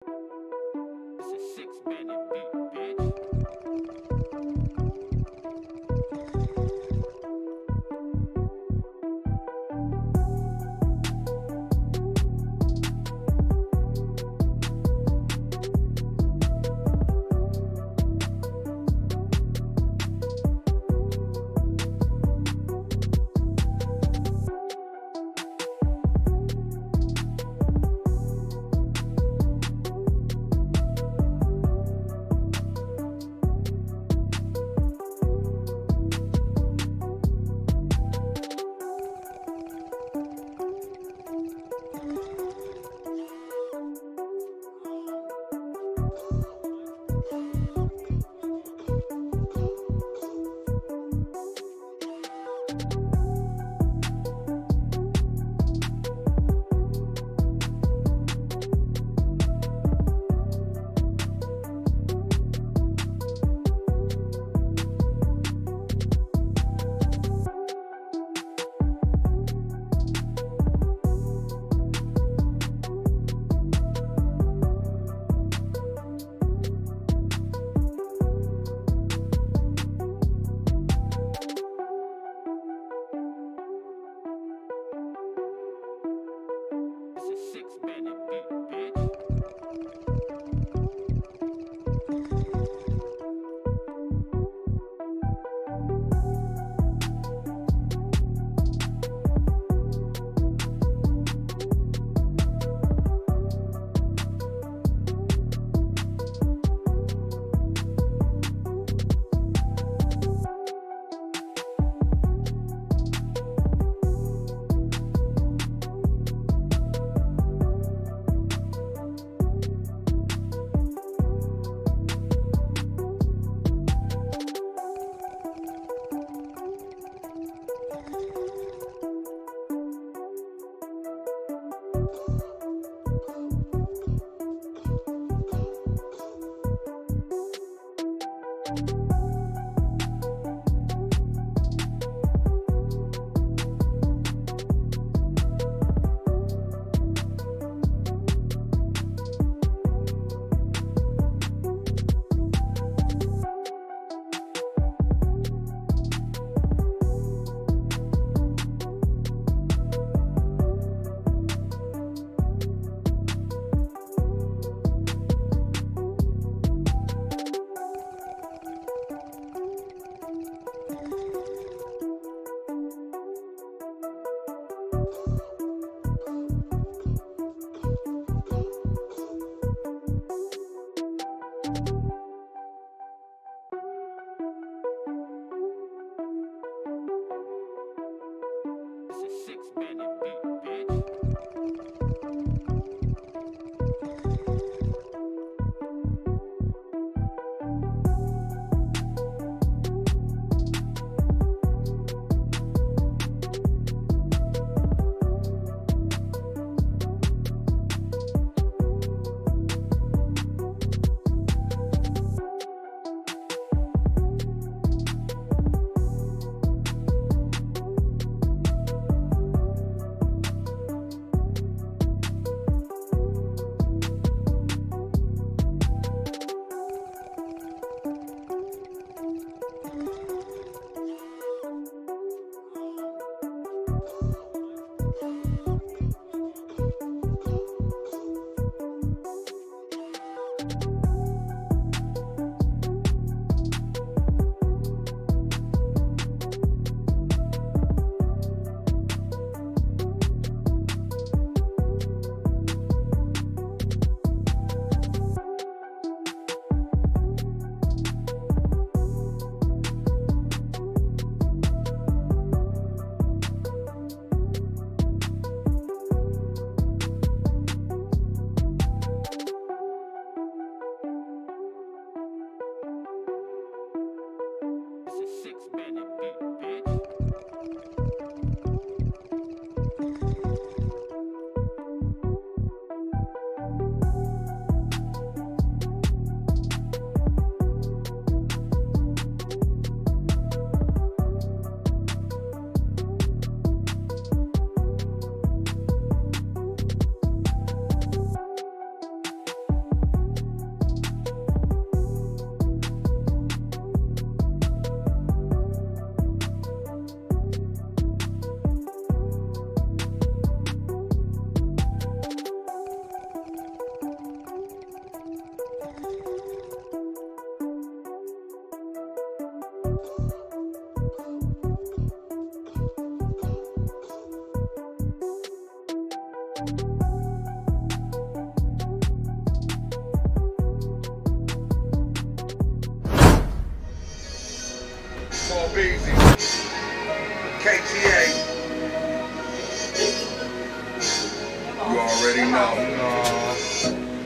It's a six-bandit beat, bitch. It's a six-bandit beat, bitch. It's a six-bandit beat, bitch. You already know.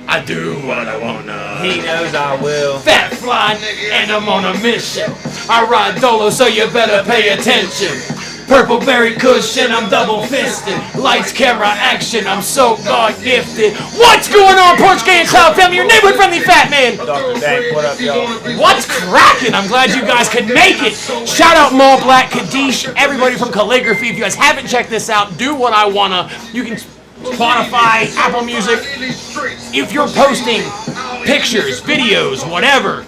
I do what I wanna. He knows I will. Fat fly, and I'm on a mission. I ride dolo, so you better pay attention. Purple berry cushion, I'm double fisted. Lights, camera, action, I'm so God gifted. What's going on, Porch Gang Cloud family? Your neighborhood friendly fat man. Dr. Dank, what up, y'all? What's cracking? I'm glad you guys could make it. Shout out Mall Black, Kadish, everybody from Calligraphy. If you guys haven't checked this out, do what I wanna. You can Spotify, Apple Music. If you're posting pictures, videos, whatever,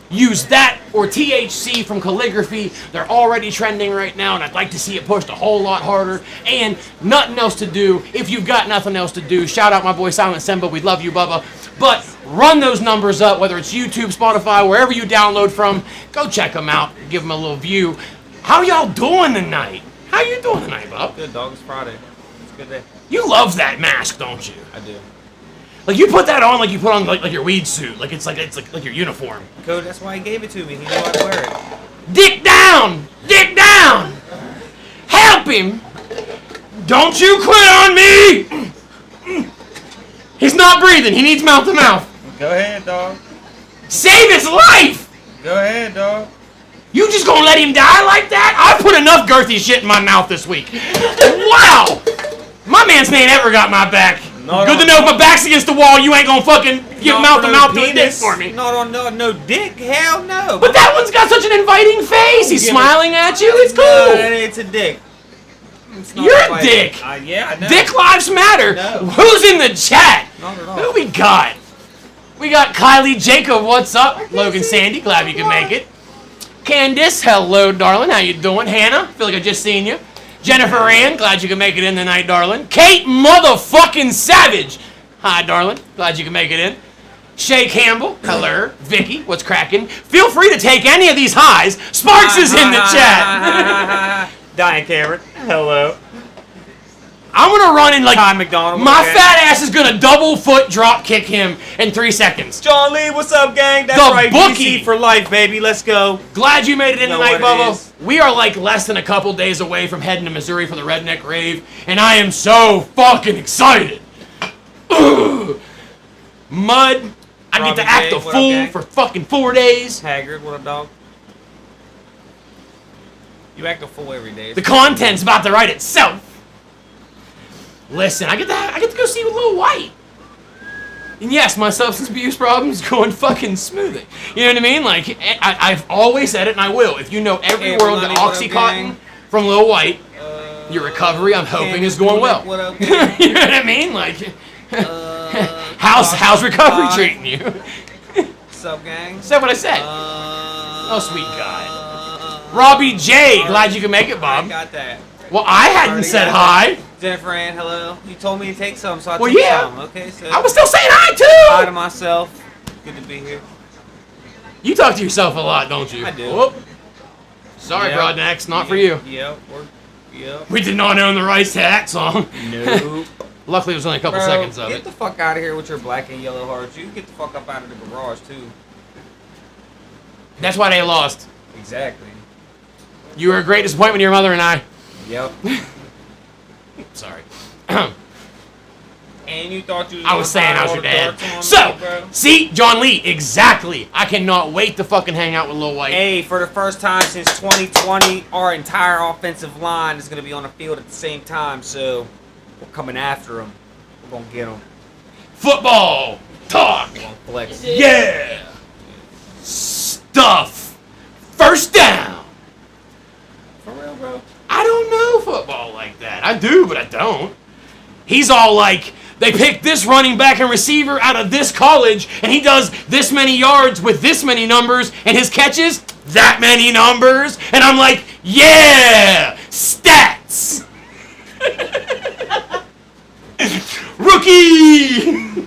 use that or THC from Calligraphy. They're already trending right now, and I'd like to see it pushed a whole lot harder. And nothing else to do. If you've got nothing else to do, shout out my boy Silent Simba. We love you, Bubba. But run those numbers up, whether it's YouTube, Spotify, wherever you download from. Go check them out. Give them a little view. How y'all doing tonight? How you doing tonight, Bub? Good, dog. It's Friday. It's a good day. You love that mask, don't you? I do. Like you put that on like you put on like your weed suit. Like it's like your uniform. Code, that's why he gave it to me. He knew I'd wear it. Dick down! Dick down! Help him! Don't you quit on me! He's not breathing. He needs mouth to mouth. Go ahead, dog. Save his life! Go ahead, dog. You just gonna let him die like that? I put enough girthy shit in my mouth this week. Wow! My man's ain't ever got my back. Good to know if my back's against the wall, you ain't gonna fucking give mouth to mouth to a dick for me. No dick? Hell no. But that one's got such an inviting face. He's smiling at you. It's cool. No, it's a dick. You're a dick. Yeah, I know. Dick lives matter. No. Who's in the chat? Not at all. Who we got? We got Kylie Jacob. What's up? Logan Sandy. Glad you can make it. Candice. Hello, darling. How you doing? Hannah. Feel like I just seen you. Jennifer Ann, glad you can make it in tonight, darling. Kate motherfucking Savage. Hi, darling. Glad you can make it in. Shay Campbell. Hello. Vicky, what's cracking? Feel free to take any of these highs. Sparks is in the chat. Diane Cameron. Hello. I'm going to run in like... Ty McDonald. My fat ass is going to double foot drop kick him in 3 seconds. John Lee, what's up, gang? That's right. Bookie. DC for life, baby. Let's go. Glad you made it in tonight, what it Bubba. is. We are like less than a couple days away from heading to Missouri for the Redneck Rave, and I am so fucking excited. Ugh. Mud. I get to act a fool for fucking 4 days. Haggard, what up, dog? You act a fool every day. The content's about to write itself. Listen, I get to go see with Lil White. And yes, my substance abuse problem's going fucking smoothly. You know what I mean? Like, I've always said it, and I will. If you know every word that Oxycontin from Lil White, your recovery, I'm hoping, is going well. What up, You know what I mean? Like, how's recovery treating you? What's up, gang? Is that what I said? Oh, sweet God. Robbie J, glad you can make it, Bob. I got that. Well, I hadn't said hi. Jennifer Ann, hello. You told me to take some, so I Well, took yeah. some. Okay, so I was still saying hi, hi too. to myself. Good to be here. You talk to yourself a lot, don't you? I do. Whoop. Sorry, Yep. Broadnecks, not for you. Yep. We did not own the rights to that song. Nope. Luckily, it was only a couple Bro, seconds of get it. the fuck out of here with your black and yellow hearts. You can get the fuck up out of the garage, too. That's why they lost. Exactly. You were a great disappointment to your mother and I. Yep. Sorry. And you thought you was I was saying how's your dad. darts on So, me, bro? see, John Lee, exactly. I cannot wait to fucking hang out with Lil White. Hey, for the first time since 2020, our entire offensive line is going to be on the field at the same time, so we're coming after them. We're going to get them. Football talk. We're going to flex. Yeah. Stuff. First down. For real, bro? I don't know football like that. I do, but I don't. He's all like, they picked this running back and receiver out of this college, and he does this many yards with this many numbers, and his catches, that many numbers. And I'm like, yeah, stats. Rookie.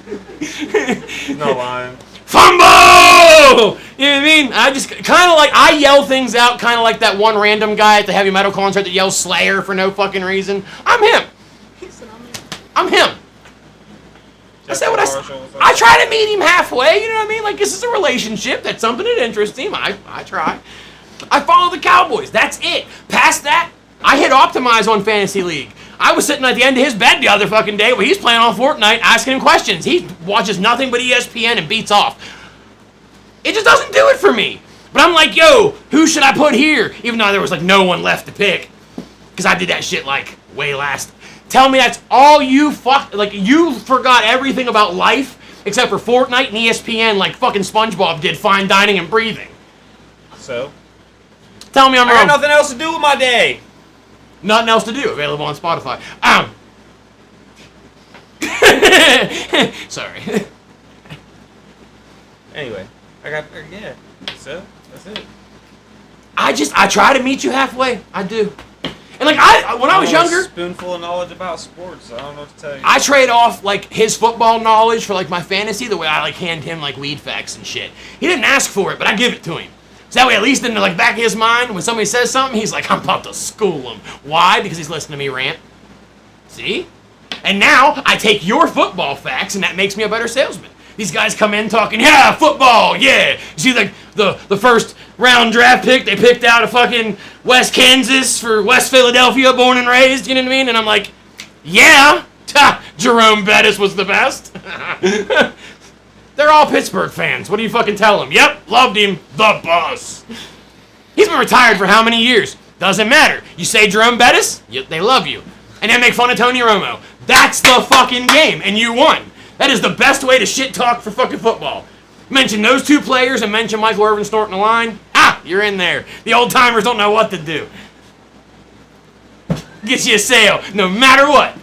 No lying. Fumble! You know what I mean? I just kind of like, I yell things out kind of like that one random guy at the heavy metal concert that yells Slayer for no fucking reason. I'm him. I'm him. I said what I said. I try to meet him halfway, you know what I mean? Like, this is a relationship. That's something that interests him. I try. I follow the Cowboys. That's it. Past that, I hit optimize on Fantasy League. I was sitting at the end of his bed the other fucking day where he's playing on Fortnite asking him questions. He watches nothing but ESPN and beats off. It just doesn't do it for me. But I'm like, yo, who should I put here? Even though there was like no one left to pick. Because I did that shit like way last. Tell me that's all you like you forgot everything about life except for Fortnite and ESPN like fucking SpongeBob did fine dining and breathing. So? Tell me I'm I wrong. got nothing else to do with my day. Nothing else to do. Available on Spotify. Sorry. Anyway, yeah. So that's it. I try to meet you halfway. I do. And like when I was younger, spoonful of knowledge about sports. I don't know what to tell you. I trade off like his football knowledge for like my fantasy the way I like hand him like weed facts and shit. He didn't ask for it, but I give it to him. So that way, at least in the like back of his mind, when somebody says something, he's like, I'm about to school him. Why? Because he's listening to me rant. See? And now I take your football facts, and that makes me a better salesman. These guys come in talking, yeah, football, yeah. You see, like the first round draft pick they picked out of fucking West Kansas for West Philadelphia, born and raised. You know what I mean? And I'm like, yeah, Jerome Bettis was the best. They're all Pittsburgh fans. What do you fucking tell them? Yep, loved him. The boss. He's been retired for how many years? Doesn't matter. You say Jerome Bettis, yep, they love you. And then make fun of Tony Romo. That's the fucking game, and you won. That is the best way to shit talk for fucking football. Mention those two players and mention Michael Irvin snorting a line. You're in there. The old timers don't know what to do. Gets you a sale, no matter what.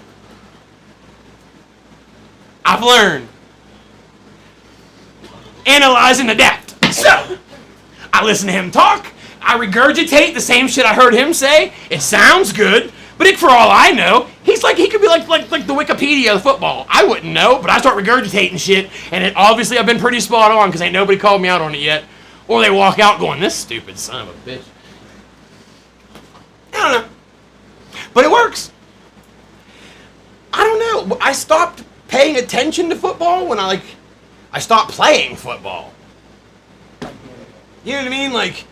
I've learned. Analyze and adapt. So, I listen to him talk. I regurgitate the same shit I heard him say. It sounds good, but for all I know, he could be like the Wikipedia of football. I wouldn't know, but I start regurgitating shit, and obviously I've been pretty spot on because ain't nobody called me out on it yet. Or they walk out going, this stupid son of a bitch. I don't know. But it works. I don't know. I stopped paying attention to football when I stopped playing football. You know what I mean? Like,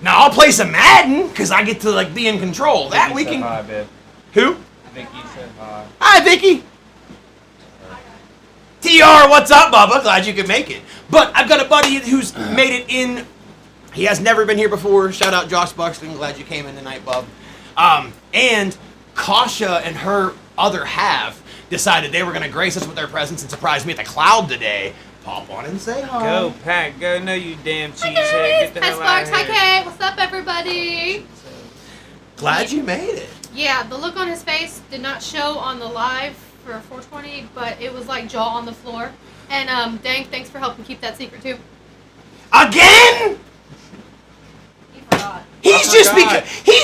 now I'll play some Madden because I get to be in control. That we can. Hi, babe. Who? Vicky said hi. Hi, Vicky. TR, what's up, Bubba? Glad you could make it. But I've got a buddy who's made it in. He has never been here before. Shout out Josh Buxton. Glad you came in tonight, bub. And Kasha and her other half decided they were going to grace us with their presence and surprise me at the Cloud today. Pop on and say hi. Go, Pat. Go. No, you damn cheesehead. Get the Hi, hell out Sparks. of Hi, here. Kate. What's up, everybody? Glad you made it. Yeah, the look on his face did not show on the live for 420, but it was like jaw on the floor. And Dank, thanks for helping keep that secret too. Again? He forgot. He's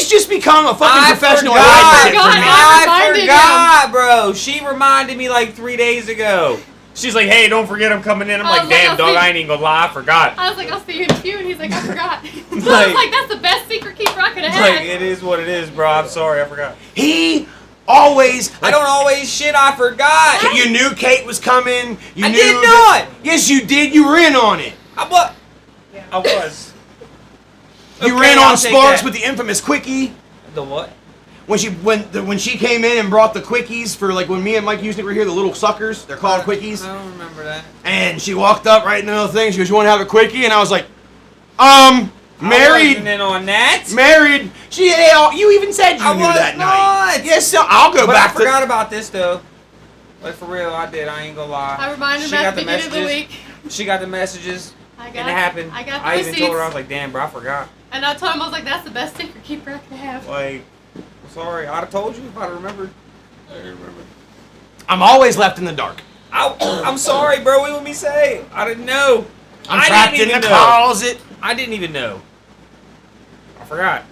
just become a fucking professional. I forgot, bro. She reminded me like 3 days ago. She's like, hey, don't forget I'm coming in. I'm like, damn, dog, I ain't even gonna lie, I forgot. I was like, I'll see you in a few, and he's like, I forgot. So I was like, that's the best secret keeper I could have had. Like, it is what it is, bro. I'm sorry, I forgot. He always. I don't always shit, I forgot. You knew Kate was coming. I didn't know it. Yes, you did. You were in on it. I was. You Okay, ran I'll on take Sparks that. with the infamous quickie. The what? When she came in and brought the quickies for when me and Mike Usnick were here, the little suckers, they're called quickies. I don't remember that. And she walked up right in the middle thing. She goes, "You want to have a quickie?" And I was like, married. I wasn't in on that. Married. You even said you knew that night. Yes, so I'll go But back. I forgot about this though. Like for real, I did. I ain't gonna lie. I reminded She him got at the the beginning of the week. She got the messages. And And it happened. I got the I even told her, I receipts. was like, damn, bro, I forgot. And I told him, I was like, that's the best secret keeper I could have. Like, sorry, I'd have told you if I'd have remembered. I didn't remember. I'm always left in the dark. I'm sorry, bro. What would me say? I didn't know. I'm I trapped didn't in even the know. closet. I didn't even know. I forgot.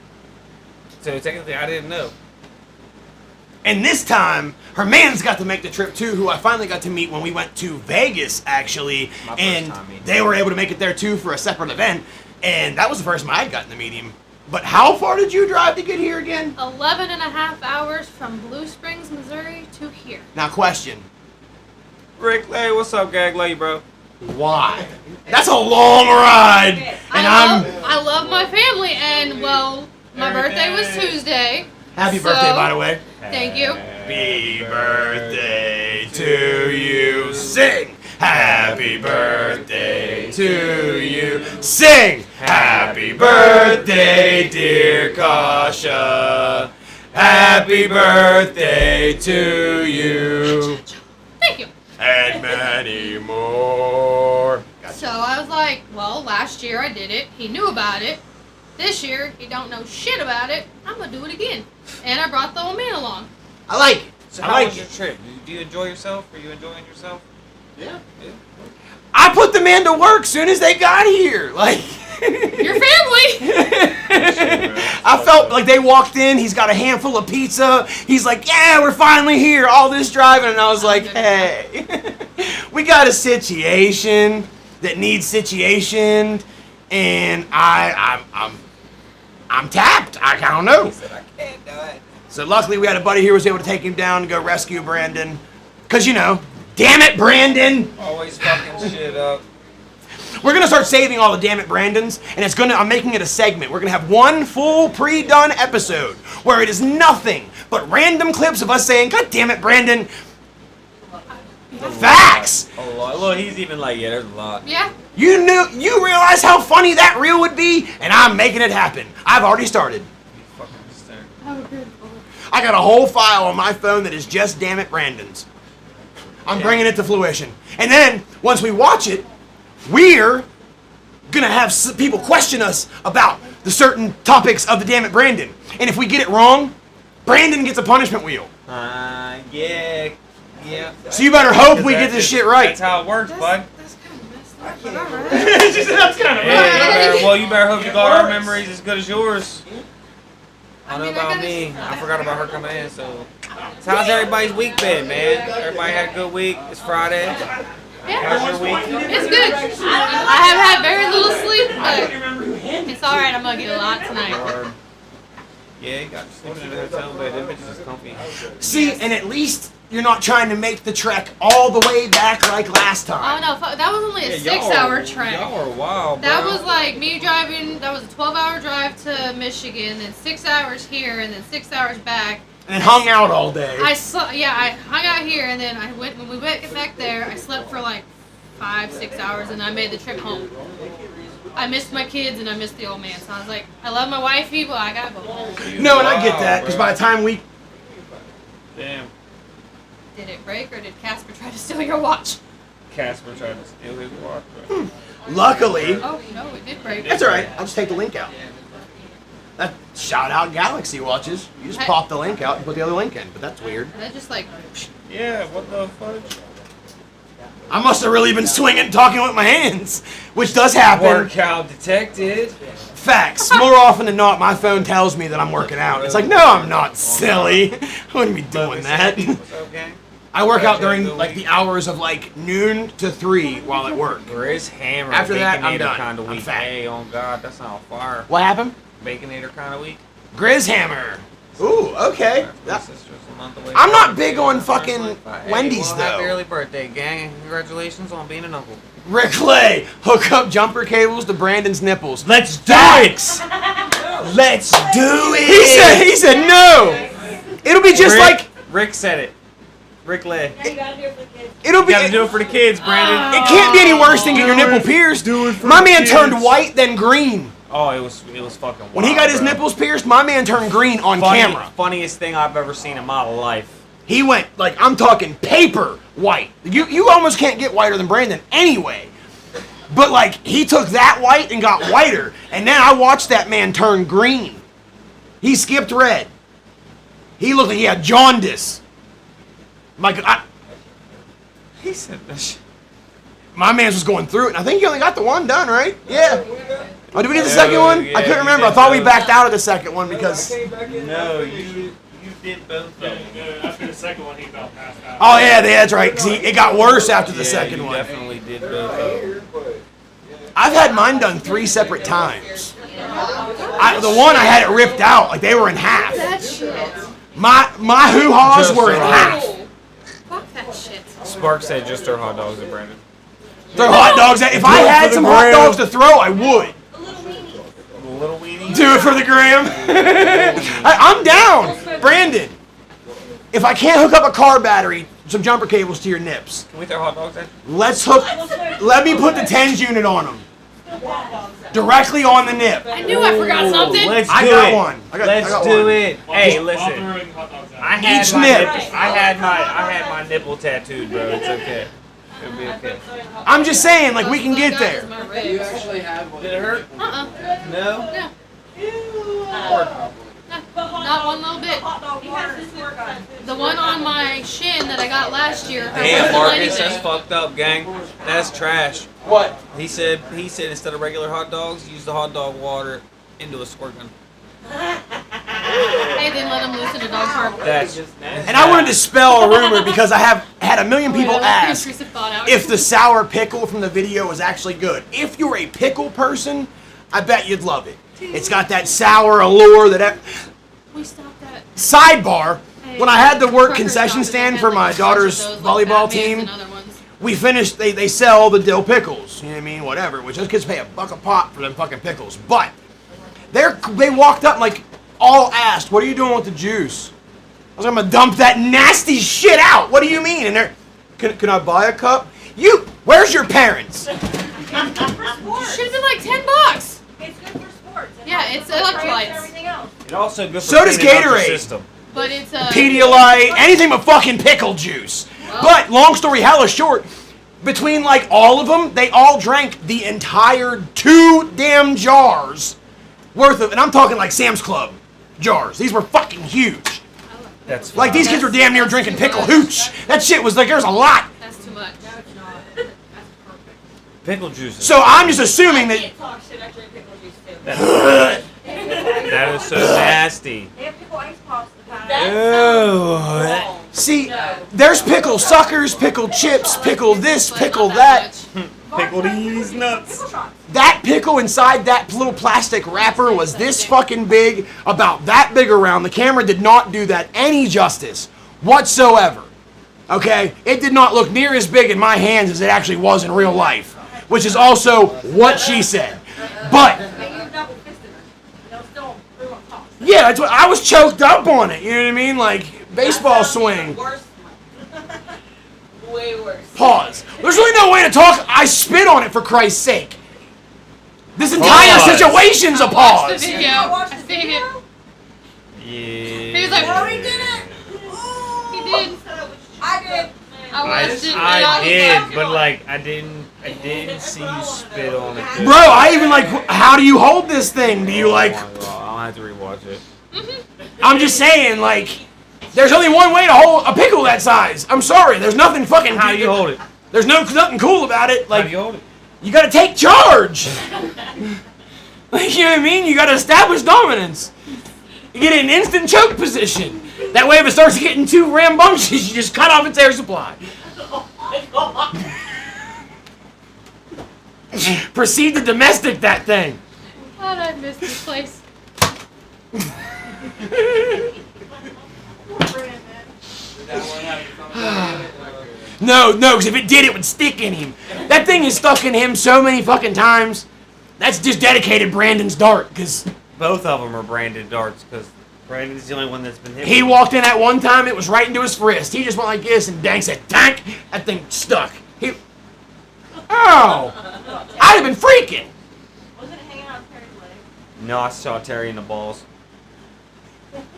So technically, I didn't know. And this time, her man's got to make the trip too, who I finally got to meet when we went to Vegas, actually. My first And time meeting they were able to make it there too for a separate event. And that was the first time I'd gotten to meet him. But how far did you drive to get here again? 11 and a half hours from Blue Springs, Missouri to here. Now, question. Rick, hey, what's up, Gag? Love you, bro. Why? That's a long ride. And I love my family, and well, my birthday was Tuesday. Happy So- birthday, by the way. Thank you. Happy birthday to you. Sing. Happy birthday to you. Sing. Happy birthday, dear Kasha. Happy birthday to you. Thank you. And many more. So I was like, well, last year I did it. He knew about it. This year, he don't know shit about it. I'm gonna do it again. And I brought the old man along. I like it. So I how like was your it. trip? Do you enjoy yourself? Are you enjoying yourself? Yeah. I put the man to work soon as they got here. Like. Your family! I felt like they walked in, he's got a handful of pizza. He's like, yeah, we're finally here, all this driving. And I was like, hey, we got a situation that needs situationed, and I'm tapped. I don't know. He said, I can't do it. So luckily we had a buddy here who was able to take him down and go rescue Brandon. Because, you know, damn it, Brandon. Always fucking shit up. We're gonna start saving all the damn it Brandons, and I'm making it a segment. We're gonna have one full pre-done episode where it is nothing but random clips of us saying, God damn it, Brandon. Facts! A lot. Look, he's even like, yeah, there's a lot. Yeah. You realize how funny that reel would be? And I'm making it happen. I've already started. You fucking understand. Oh, good. I got a whole file on my phone that is just damn it Brandons. I'm bringing it to fruition. And then, once we watch it, we're gonna have people question us about the certain topics of the damn it Brandon. And if we get it wrong, Brandon gets a punishment wheel. Yeah. So you better hope we get this shit right. That's how it works, bud. That's kind of messed up, but alright. She said that's kind of Yeah, you better hope you got our memories as good as yours. I don't know I about gotta- me. I forgot about her coming in, so. So how's everybody's week been, man? Everybody had a good week. It's Friday. How's your week? It's good. I have had very little sleep, but it's alright. I'm gonna get a lot tonight. Yeah, you got to sleep in the hotel bed. Them bitches is comfy. See, and at least you're not trying to make the trek all the way back like last Oh time. no, that was only a 6-hour trek. Y'all are wild, bro. That was like me driving. That was a 12-hour drive to Michigan, then 6 hours here, and then 6 hours back. And hung out all day. I hung out here, and then when we went back there, I slept for like 5-6 hours, and I made the trip home. I missed my kids, and I missed the old man, so I was like, I love my wifey, but I gotta go home. No, and I get that, because by the time we... Damn. Did it break, or did Casper try to steal your watch? Casper tried to steal his watch, bro. Luckily... Oh, no, it did break. That's alright, I'll just take the link out. That shout out Galaxy watches. You just Hey. pop the link out and put the other link in, but that's weird. That just like, Yeah, what the fudge? I must have really been swinging and talking with my hands, which does happen. Workout detected. Facts. More often than not, my phone tells me that I'm working out. It's like, no, I'm not, silly. I wouldn't be doing that. Okay. I work out during like the hours of like noon to 3 while at work. Grizz Hammer. After that, I'm Baconator done. Kind of I'm week. fat. Hey, oh God, that's not fire. What happened? Baconator kind of week. Grizz Hammer. Ooh, okay. My That- sister's a month away. I'm not big on fucking Hey, Wendy's, well, happy though. early birthday, gang, and congratulations on being an uncle. Rick Clay, hook up jumper cables to Brandon's nipples. Let's do Facts. Let's do it. He said no. It'll be just like Rick said it. Rick Lay. it'll You be. gotta do it for the kids, Brandon. It can't be any worse than getting your nipple pierced. My man turned white then green. Oh, it was fucking wild, When he got his bro. nipples pierced, my man turned green on camera. Funniest thing I've ever seen in my life. He went like I'm talking paper white. You almost can't get whiter than Brandon anyway. But like he took that white and got whiter, and then I watched that man turn green. He skipped red. He looked like he had jaundice. He said that shit. My man's was going through it, and I think he only got the one done, right? Yeah. Oh, did we get the Yeah, second one? yeah, I couldn't we remember. I did thought we both. backed out of the second one because. No, you did both of them. After the second one, he about passed out. Oh yeah, that's right. 'Cause it got worse after the Yeah, second you one. definitely did both of them. I've had mine done 3 separate times. The one I had it ripped out, like they were in half. that shit. My hoo-haws Just were in right. half. Fuck that shit. Spark said just throw hot dogs at Brandon. Throw hot dogs at. If I had some hot dogs to throw, I would. The little weenie. Do it for the gram. I'm down, Brandon. If I can't hook up a car battery, some jumper cables to your nips. Can we throw hot dogs in? Let's hook. Let me put the tens unit on them. Directly on the nip. I knew I forgot something. Let's I do got it. one. I Let's got do one. it. Hey, listen. Offering hot dogs out. I had Each my nip. I had my nipple tattooed, bro. It's okay. It'll be okay. I'm just saying, like, we can Those get guys there. is my You ribs. actually have one. Did it hurt? No. No. Not one little bit. The one on my shin that I got last year. hurt Damn, worse than Marcus, anything. that's fucked up, gang. That's trash. What? He said instead of regular hot dogs, use the hot dog water into a squirt gun. Hey, then let him loose in a dog park. That's And I want to dispel a rumor because I have had a million people ask Intrusive thought out. if the sour pickle from the video was actually good. If you're a pickle person, I bet you'd love it. It's got that sour allure that. We stopped that. Sidebar: Hey, when I had to work Trucker concession stopped stand and for had, my like, a bunch of daughter's those, like, volleyball Batmans team, and other ones. we finished. They sell the dill pickles. You know what I mean? Whatever. Which those kids pay $1 a pop for them fucking pickles. But they walked up and, like, all asked, "What are you doing with the juice?" I was like, "I'm gonna dump that nasty shit out." What do you mean? And they're, can I buy a cup? Where's your parents? Should have been like $10. It's good for sports. Yeah, it's electrolytes. Everything else. it also good for So does cleaning up the Gatorade. system. But it's Pedialyte, anything but fucking pickle juice. But long story hella short, between like all of them, they all drank the entire 2 damn jars worth of, and I'm talking like Sam's Club jars. These were fucking huge. That's Like these kids were damn near drinking pickle hooch. That shit was like, there's a lot. That's too much. No, it's not. That's perfect. pickle juice. So I'm just assuming that. Can't talk shit. I drink pickle juice too. That is so nasty. They have pickle ice pops. Oh. See, there's pickle suckers, pickle chips, pickle this, But pickle not that. much. Pickle these nuts. That pickle inside that little plastic wrapper was this fucking big, about that big around. The camera did not do that any justice whatsoever. Okay? It did not look near as big in my hands as it actually was in real life, which is also what she said. But yeah, that's what I was choked up on it. You know what I mean? Like baseball swing. Worse. Way worse. Pause. There's really no way to talk. I spit on it for Christ's sake. This entire Pause. situation's a Watch the pause. video. Watch I the seen video? it. Yeah. He was like, No, he didn't. he did. I did. I watched it. and I was did, like, but like I didn't see you spit on it. Bro, I even like, how do you hold this thing? Do you like, I'll have to rewatch it. I'm just saying, like, there's only one way to hold a pickle that size. I'm sorry, there's nothing fucking. How do you hold it? There's nothing cool about it. How Like, do you hold it? you gotta take charge. Like, you know what I mean? You gotta establish dominance. You get in an instant choke position. That way, if it starts getting too rambunctious, you just cut off its air supply. Proceed to domestic that thing. how did I miss this place? No, because if it did, it would stick in him. That thing is stuck in him so many fucking times. That's just dedicated Brandon's dart, because Both of them are branded darts because Brandon's the only one that's been hit. he with walked in at one time, it was right into his wrist. He just went like this, and dang said, tank, that thing stuck. Oh, I'd have been freaking. Wasn't it hanging out of Terry's leg? it. No, I saw Terry in the balls.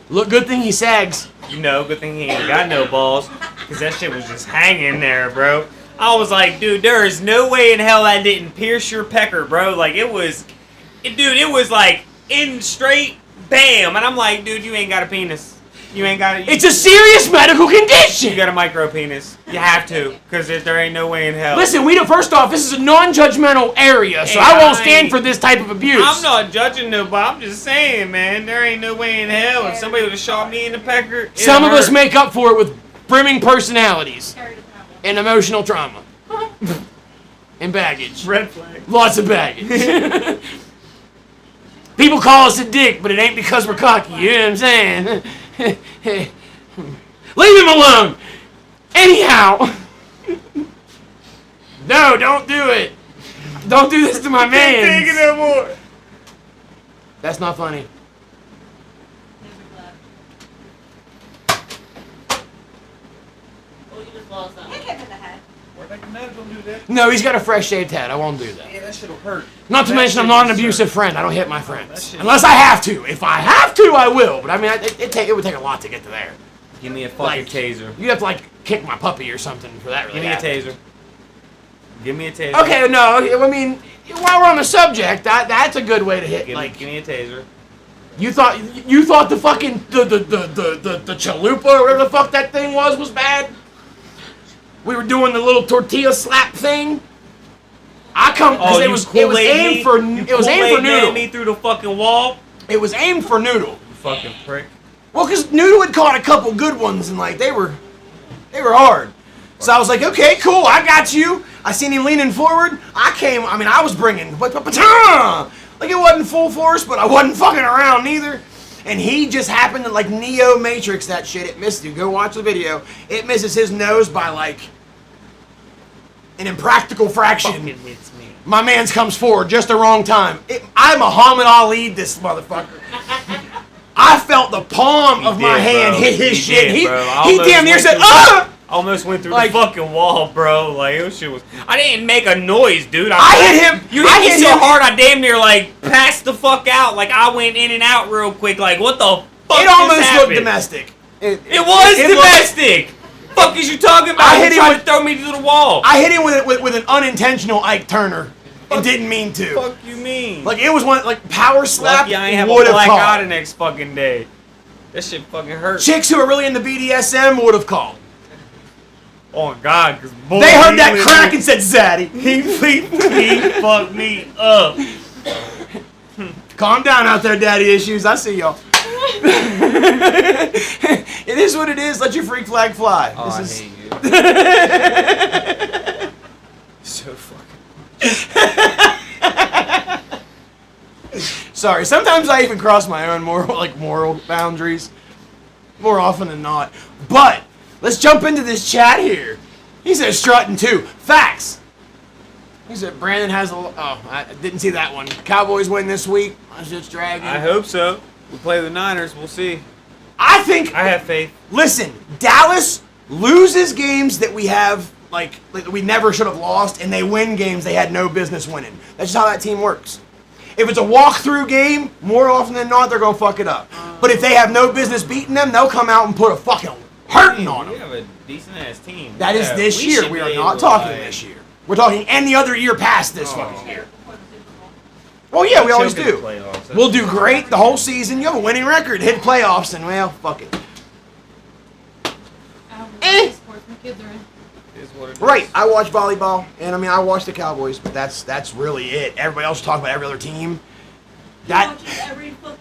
Look, good thing he sags. You know, good thing he ain't got no balls because that shit was just hanging there, bro. I was like, dude, there is no way in hell that didn't pierce your pecker, bro. Like it was like in straight bam, and I'm like, dude, you ain't got a penis. You ain't got it. It's a serious medical condition. You got a micro penis. You have to, because there ain't no way in hell. Listen, first off, this is a non-judgmental area, so Hey, I won't I stand ain't- for this type of abuse. I'm not judging nobody. I'm just saying, man, there ain't no way in hell if somebody would have shot me in the pecker. it'd Some of us hurt. make up for it with brimming personalities Terry doesn't have one. and emotional trauma. And baggage. Red flag. Lots of baggage. People call us a dick, but it ain't because we're cocky. You know what I'm saying? Leave him alone. Anyhow. No, don't do it. Don't do this to my Can't take it man. no more. That's not funny. Oh, you just lost that. Hit him in the head. Don't do that. No, he's got a fresh shaved head. I won't do that. Yeah, that shit'll hurt. Not to That mention, I'm shit not an just abusive hurt. friend. I don't hit my that friends. shit- Unless I have to. If I have to, I will. But I mean, it would take a lot to get to there. Give me a fucking Like, taser. You'd have to, like, kick my puppy or something for that really Give me a happen. taser. Give me a taser. Okay, no, I mean, while we're on the subject, that's a good way to hit, Give like, me a taser. you thought the fucking, the chalupa or whatever the fuck that thing was bad? We were doing the little tortilla slap thing. I come, because it was aimed for Noodle. me through the fucking wall. It was aimed for Noodle. You fucking prick. Well, because Noodle had caught a couple good ones, and like they were hard. So I was like, okay, cool, I got you. I seen him leaning forward. I was bringing, like it wasn't full force, but I wasn't fucking around neither. And he just happened to like Neo Matrix that shit. It missed you. Go watch the video. It misses his nose by like an impractical fraction. Fucking hits me. My man's comes forward just the wrong time. I'm Muhammad Ali, this motherfucker. I felt the palm of my hand hit his shit. Did, bro. He damn near said, "Ah!" Almost went through Like- the fucking wall, bro. Like, that shit was. I didn't make a noise, dude. I hit him. You I hit hit me so him. hard, I damn near like passed the fuck out. Like I went in and out real quick. Like what the fuck? It just almost happened? looked domestic. It was domestic. Fuck is you talking about? I You hit him tried with- to throw me to the wall. I hit him with an unintentional Ike Turner and didn't mean to. Fuck you mean? Like it was one like power slap. Lucky I ain't have a would have black eye called. the next fucking day. That shit fucking hurt. Chicks who are really into BDSM would have called. Oh God, cause boy, They heard he that went crack in- and said, "Zaddy." he fucked me up. Calm down out there, daddy issues. I see y'all. It is what it is. Let your freak flag fly. Oh, I This hate you. So fucking. Sorry. Sometimes I even cross my own moral boundaries. More often than not. But let's jump into this chat here. He said strutting too. Facts. He said Brandon has a. Oh, I didn't see that one. Cowboys win this week. I was just dragging. I hope so. We play the Niners. We'll see. I think. I have faith. Listen, Dallas loses games that we have like we never should have lost, and they win games they had no business winning. That's just how that team works. If it's a walkthrough game, more often than not, they're gonna fuck it up. But if they have no business beating them, they'll come out and put a fucking hurting on We them. have a decent ass team. That is Yeah, this we year. should We be are able not to, talking like, this year. We're talking any other year past this fucking year. Well, yeah, we always choke in the do. playoffs. That's We'll do great the whole season. You have a winning record, hit playoffs, and well, fuck it. Sports my kids are in. is what it is. Right, I watch volleyball, and I mean I watch the Cowboys, but that's really it. Everybody else talk about every other team. That Every fucking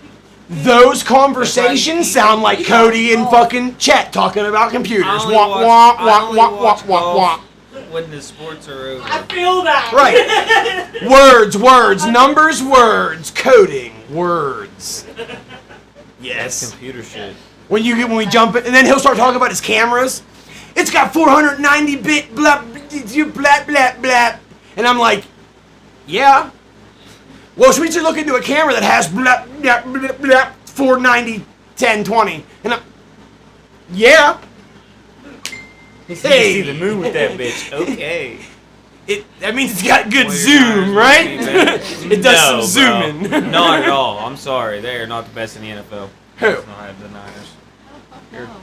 those conversations sound like Cody and fucking Chet talking about computers. I only Wah watch- wah I wah only wah wah watch wah wah. golf when the sports are over. I feel that. Right. Words, numbers, words, coding, words. That's Yes. computer shit. When we jump in, and then he'll start talking about his cameras. It's got 490-bit blah blah blah blah, and I'm like, yeah. Well, should we just look into a camera that has blah blah blah blah 490 1020? And I'm, yeah. You Hey. see the moon with that bitch. Okay. That means it's got good Well, your zoom, Niners right? must be better. It does No, some bro. zooming. Not at all. I'm sorry. They are not the best in the NFL. Who? Let's not have the Niners.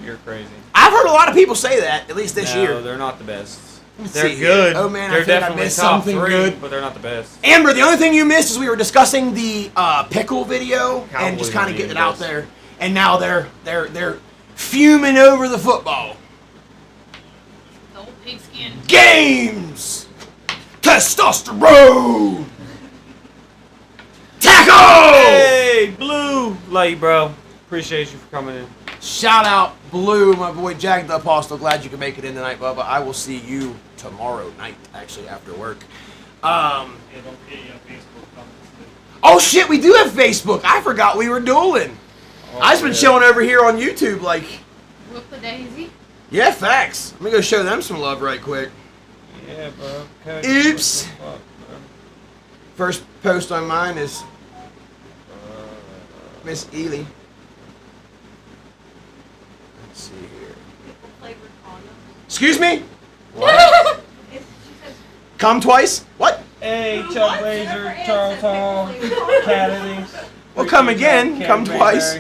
You're crazy. I've heard a lot of people say that, at least this No, year. they're not the best. Let's They're see. good. Oh, man, I they're think I definitely missed top something 3, good. but they're not the best. Amber, the only thing you missed is we were discussing the pickle video and Cowboys just kind of aren't getting it even out best. there. And now they're fuming over the football. The old pigskin. Games! Testosterone! Tackle! Hey, Blue! Love you, bro. Appreciate you for coming in. Shout out Blue, my boy Jack the Apostle. Glad you could make it in tonight, Bubba. I will see you tomorrow night, actually, after work. Yeah, don't forget you have Facebook comments too. Oh shit, we do have Facebook. I forgot we were dueling. I've just been chilling over here on YouTube like, Whoop a daisy. yeah, facts. Let me go show them some love right quick. Yeah, bro. Okay. Oops. What the fuck, bro? First post on mine is Miss Ely. Let's see here. Flavored condom. Excuse me? It's- she says Come twice? What? Hey, Chuck Blazer, Charles Hall, Kennedy. Well, come again. Come twice.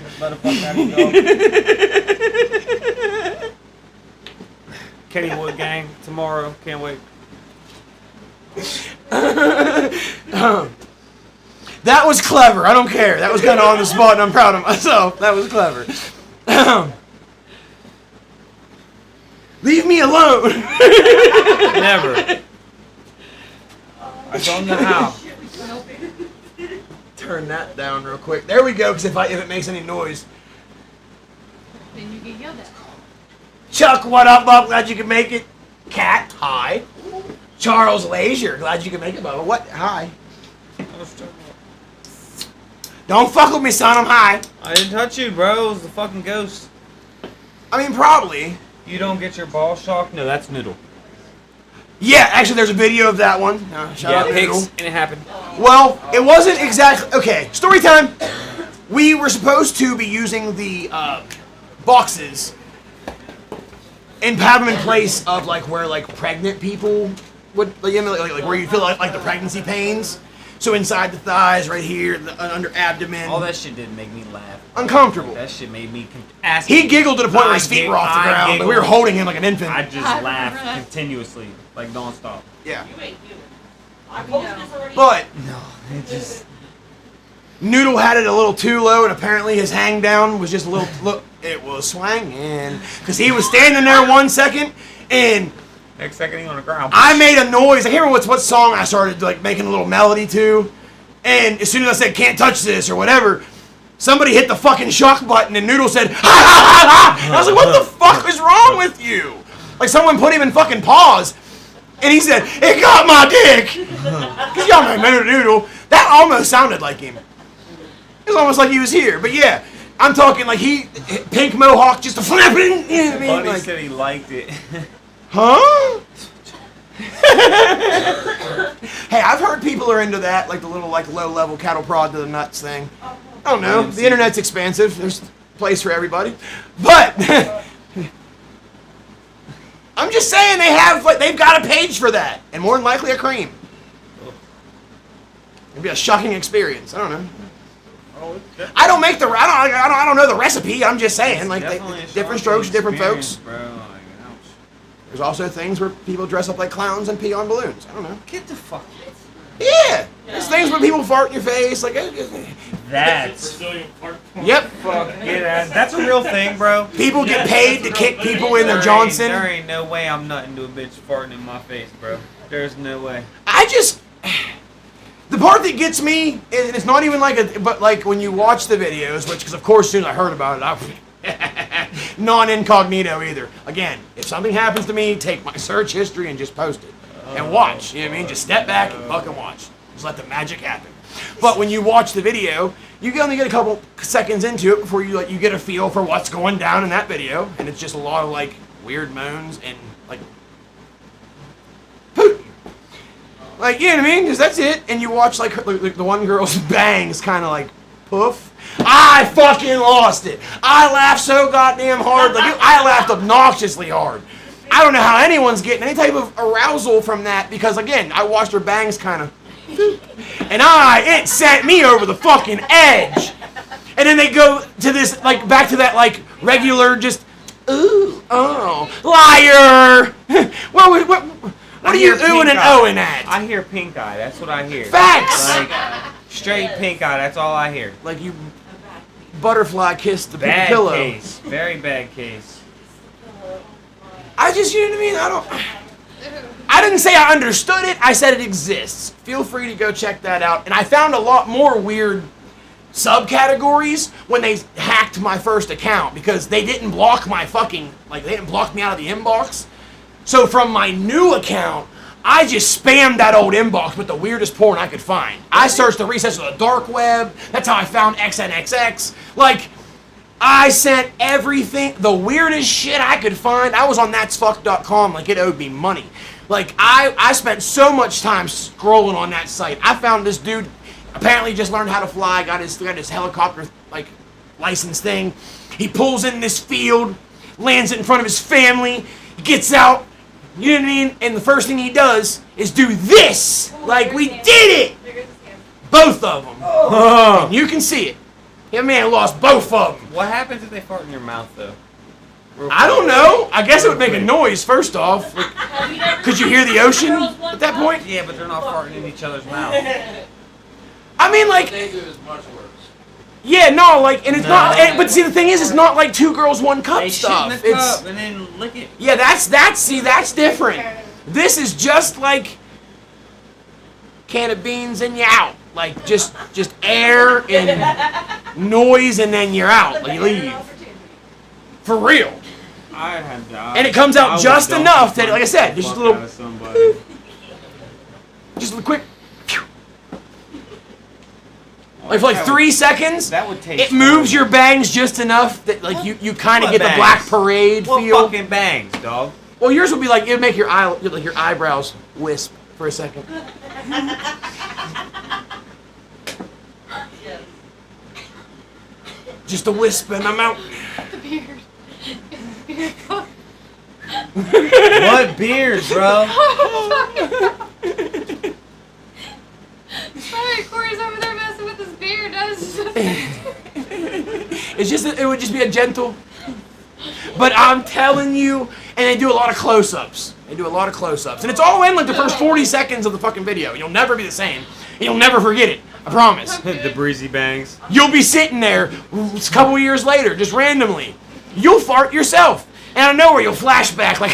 Kennywood gang tomorrow. Can't wait. That was clever. I don't care. That was kind of on the spot, and I'm proud of myself. That was clever. Leave me alone. Never. I don't know how. Turn that down real quick. There we go. Because if it makes any noise. Then you get yelled at. Chuck, what up, Bub? Glad you could make it. Cat, hi. Charles Lazier, glad you could make it, Bubba. What? Hi. Don't fuck with me, son. I'm high. I didn't touch you, bro. It was the fucking ghost. I mean, probably. You don't get your ball shocked? No, that's Noodle. Yeah, actually, there's a video of that one. Shout out to Noodle. pigs, and it happened. Well, it wasn't exactly... Okay, story time. We were supposed to be using the boxes and have them in place of, like, where, like, pregnant people would... Like, you know, like where you feel like the pregnancy pains. So inside the thighs, right here, under abdomen. All that shit didn't make me laugh. Uncomfortable. That shit made me ask. He giggled to the point where his feet were off the ground, but we were holding him like an infant. I just I laughed remember that. continuously, like nonstop. Yeah. you ain't you. I posted this already. But No, it just. Noodle had it a little too low, and apparently his hang down was just a little. Look, it was swanging because he was standing there 1 second, and Next second, he on the ground. I made a noise. I can't remember what song I started like making a little melody to, and as soon as I said "can't touch this" or whatever, somebody hit the fucking shock button, and Noodle said "ha ha ha ha." And I was like, "What the fuck is wrong with you?" Like someone put him in fucking pause, and he said, "It got my dick." Cause y'all remember Noodle. That almost sounded like him. It was almost like he was here. But yeah, I'm talking like he pink mohawk just a flapping. You know what I mean? Buddy Like, said he liked it. huh? Hey, I've heard people are into that, like the little like low level cattle prod to the nuts thing. I don't know. The internet's expansive. There's a place for everybody. But I'm just saying they've got a page for that, and more than likely a cream. It'd be a shocking experience. I don't know. I don't make I don't know the recipe. I'm just saying, like different strokes, different folks. Bro, like, ouch. There's also things where people dress up like clowns and pee on balloons. I don't know. Get the fuck. Yeah, there's things where people fart in your face, like. That's. Brazilian fart porn. Yep. Fuck yeah, that's a real thing, bro. People get paid to kick people in their Johnson. There ain't no way I'm nutting to a bitch farting in my face, bro. There's no way. The part that gets me, and it's not even like but like when you watch the videos, which, because of course, as soon as I heard about it, non-incognito either. Again, if something happens to me, take my search history and just post it. And watch, you know what I mean? Just step back and fucking watch. Just let the magic happen. But when you watch the video, you can only get a couple seconds into it before you get a feel for what's going down in that video. And it's just a lot of like weird moans and like poop. Like, you know what I mean? Just that's it. And you watch like the one girl's bangs kind of like poof. I fucking lost it. I laughed so goddamn hard. Like I laughed obnoxiously hard. I don't know how anyone's getting any type of arousal from that because again, I watched her bangs kind of, and it sent me over the fucking edge. And then they go to this like back to that like regular just, ooh, oh, liar. What are you oohing and ohing at? I hear pink eye. That's what I hear. Facts. Like straight pink eye. That's all I hear. Like you butterfly kissed the Bad pillow. case. Very bad case. I just, you know what I mean? I didn't say I understood it. I said it exists. Feel free to go check that out. And I found a lot more weird subcategories when they hacked my first account because they didn't block my fucking, like they didn't block me out of the inbox. So from my new account, I just spammed that old inbox with the weirdest porn I could find. I searched the recesses of the dark web. That's how I found XNXX. Like, I sent everything, the weirdest shit I could find. I was on that'sfuck.com like it owed me money. Like, I spent so much time scrolling on that site. I found this dude, apparently just learned how to fly, got his helicopter like license thing. He pulls in this field, lands it in front of his family, gets out, you know what I mean? And the first thing he does is do this. Like, we did it! There goes his hand. Both of them. And you can see it. That man lost both of them. What happens if they fart in your mouth, though? I don't know. I guess it would make a noise, first off. Like, Have you never could you seen hear the girls ocean one at that time? point? Yeah, but they're not farting in each other's mouth. I mean, like, They do is much worse. yeah, no, like, and it's No. not, but see, the thing is, it's not like 2 girls, 1 cup They shit stuff. in the It's, cup and then lick it. yeah, that's different. This is just like can of beans and you're out. Like, just air and noise and then you're out. Like, you leave. For real. I had And it comes out just enough that, like I said, just a little, Somebody. just a quick, like for like 3 seconds. That would taste It moves horrible. your bangs just enough that like you kind of What get the bangs? Black Parade What feel. fucking bangs, dog? Well, yours would be like it'd make your eyebrows wisp for a second. Yes. Just a wisp and I'm out. The beard. Beard. What beard, bro? Sorry, Corey's over there messing with his beard. It's just it would just be a gentle. But I'm telling you, and they do a lot of close-ups. They do a lot of close-ups, and it's all in like the first 40 seconds of the fucking video. You'll never be the same. And you'll never forget it. I promise. The breezy bangs. You'll be sitting there a couple years later, just randomly. You'll fart yourself. And out of nowhere, you'll flash back like,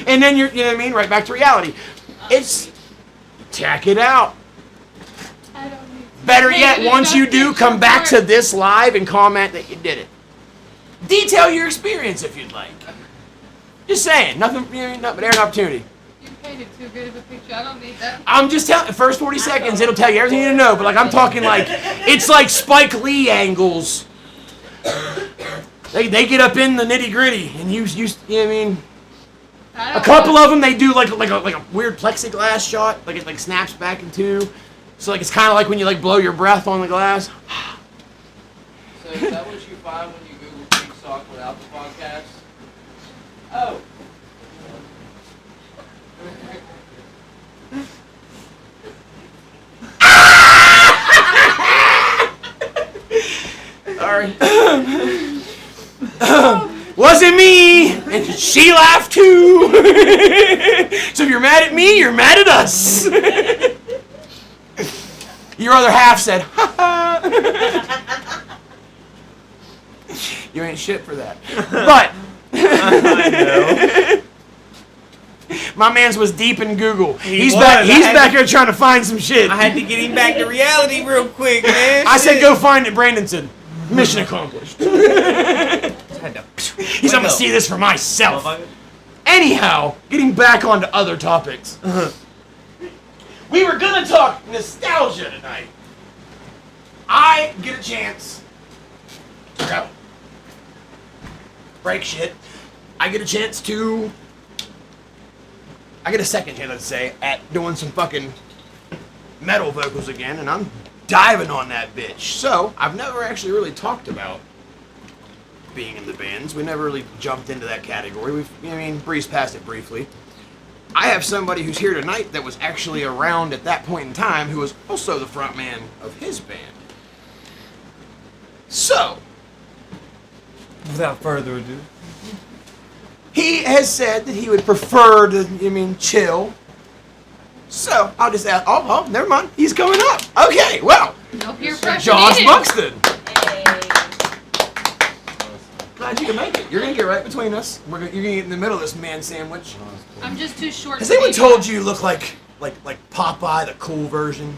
and then you know what I mean? Right back to reality. It's, check it out. I don't need to. Better yet, once you do, come back to this live and comment that you did it. Detail your experience if you'd like. Just saying, nothing, you know, nothing but air and opportunity. You painted too good of a picture. I don't need that. I'm just telling, the first 40 seconds, it'll tell you everything you need to know, but like I'm talking like, it's like Spike Lee angles. They get up in the nitty gritty, and you know what I mean? I A don't couple know. of them they do like a weird plexiglass shot, like it like snaps back in 2. So like it's kind of like when you like blow your breath on the glass. So is that what you find when you Google Pink Sock without the podcast? Oh. Sorry. Wasn't me, and she laughed too. So if you're mad at me, you're mad at us. Your other half said, ha ha. You ain't shit for that. But I my man's was deep in Google. He's was. back. He's I had back to- here trying to find some shit. I had to get him back to reality real quick, man. I said, Shit. go find it. Brandon said, mission accomplished. Had to- He's, I'm gonna see this for myself. Motherfucker. Anyhow, getting back onto other topics. We were gonna talk nostalgia tonight. I get a chance to go. Break shit. I get a chance to. I get a second chance, let's say, at doing some fucking metal vocals again, and I'm diving on that bitch. So, I've never actually really talked about being in the bands. We never really jumped into that category. We've, you know what I mean, breezed past it briefly. I have somebody who's here tonight that was actually around at that point in time who was also the front man of his band. So, Without further ado. he has said that he would prefer to, I mean, chill. So, I'll just ask, oh, never mind, he's coming up. Okay, well, No peer pressure Josh needed. Buxton. Hey. Glad you can make it. You're going to get right between us. You're going to get in the middle of this man sandwich. I'm just too short. Has to anyone be told fat. you you look like Popeye, the cool version?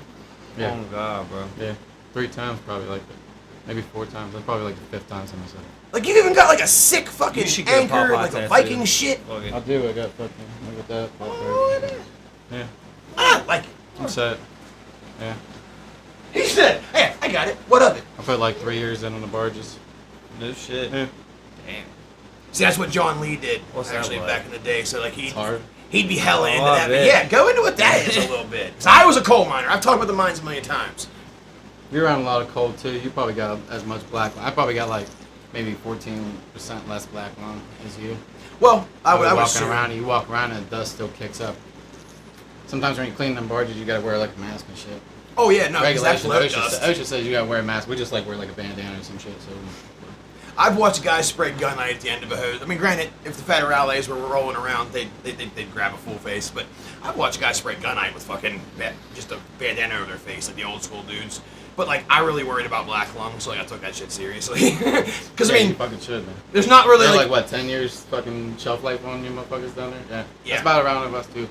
Yeah. Oh god, bro. Yeah. 3 times probably like it. Maybe 4 times. That's probably like the 5th time someone said it. Like you've even got like a sick fucking You should get a anchor, Popeye like a tattoo. Viking shit. Fuck it. I do. I got fucking. Look at that. Oh, Yeah. I like it. I'm set. Yeah. He said, "Hey, I got it. What of it?" I put like 3 years in on the barges. No shit. Yeah. Damn. See, that's what John Lee did What's that actually like? back in the day. So like It's hard. he'd be hella into Oh, I that. But bet. yeah, go into what that is a little bit. 'Cause I was a coal miner. I've talked about the mines a million times. You're around a lot of cold too. You probably got as much black lung. I probably got like maybe 14% less black lung as you. Well, I would walking assume. around, you walk around and the dust still kicks up. Sometimes when you clean them barges, you gotta wear like a mask and shit. Oh yeah, no, because that Regulation. float dust. OSHA says you gotta wear a mask. We just like wear like a bandana or some shit. So I've watched guys spray gunite at the end of a hose. I mean, granted, if the federales were rolling around, they'd grab a full face. But I've watched guys spray gunite with fucking just a bandana over their face, like the old school dudes. But like, I really worried about black lung, so like, I took that shit seriously. Because yeah, I mean, you fucking should, man. there's not really They're like, like what 10 years fucking shelf life on you motherfuckers down there. Yeah, Yeah. that's about around of us too.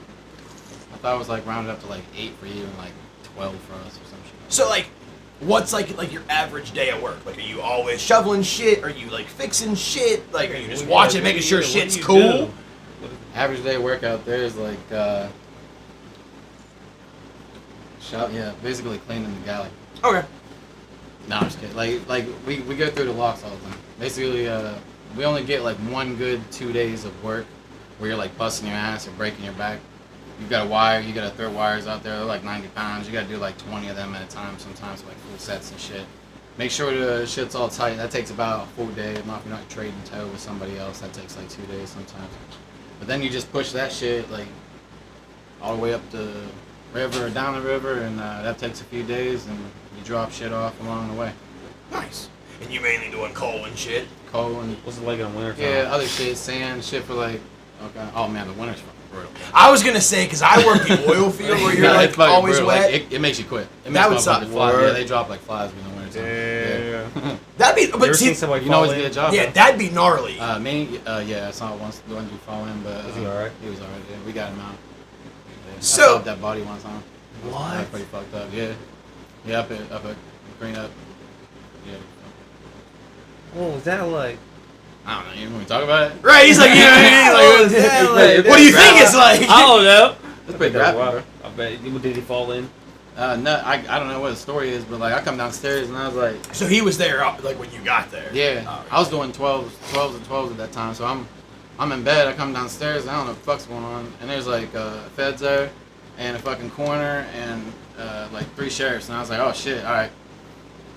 I thought it was like rounded up to like 8 for you and like 12 for us or some shit. so like, what's like your average day at work? Like, are you always shoveling shit? Are you like fixing shit? Like, are you just watching, making sure shit's cool? Average day work out there is like basically cleaning the galley. Okay. No, I'm just kidding. Like we go through the locks all the time. Basically, we only get like one good 2 days of work where you're like busting your ass or breaking your back. You got a wire, you gotta throw wires out there. They're like 90 pounds. You gotta do like 20 of them at a time. Sometimes like full sets and shit. Make sure the shit's all tight. That takes about a full day. If you're not trading tow with somebody else, that takes like 2 days sometimes. But then you just push that shit like all the way up the river or down the river, and that takes a few days, and you drop shit off along the way. Nice. And you mainly doing coal and shit? Coal and What's it like in the winter time? yeah, other shit, sand, shit for like. Okay. Oh man, the winter's fucking brutal. I was gonna say, because I work the oil field where you're Yeah, like it's fucking always brutal. wet. Like, it makes you quit. It That would makes suck. motherfuckers fly. Word. Yeah, they drop like flies in the winter time. Yeah. That'd be, You but ever see, seen somebody You can always fall get a in? job. yeah, that'd be gnarly. Yeah, I saw once the one dude fall in, but Was he alright? He was alright. Yeah, we got him out. Yeah, So- I saw that body one time. What? That's pretty fucked up. Yeah. Yeah, up at Green Up. Yeah. Oh, is that like? I don't know. You want me to talk about it? Right? He's like, you know what I mean? Like, what do you think it's like? I don't know. It's pretty graphic, bro. I bet. Did he fall in? No, I don't know what the story is, but like I come downstairs and I was like, So he was there, like when you got there. yeah, Oh, I was doing 12s and 12s at that time. So I'm in bed. I come downstairs. I don't know what the fuck's going on, and there's like a feds there, and a fucking coroner, and like 3 sheriffs, and I was like, oh shit, all right.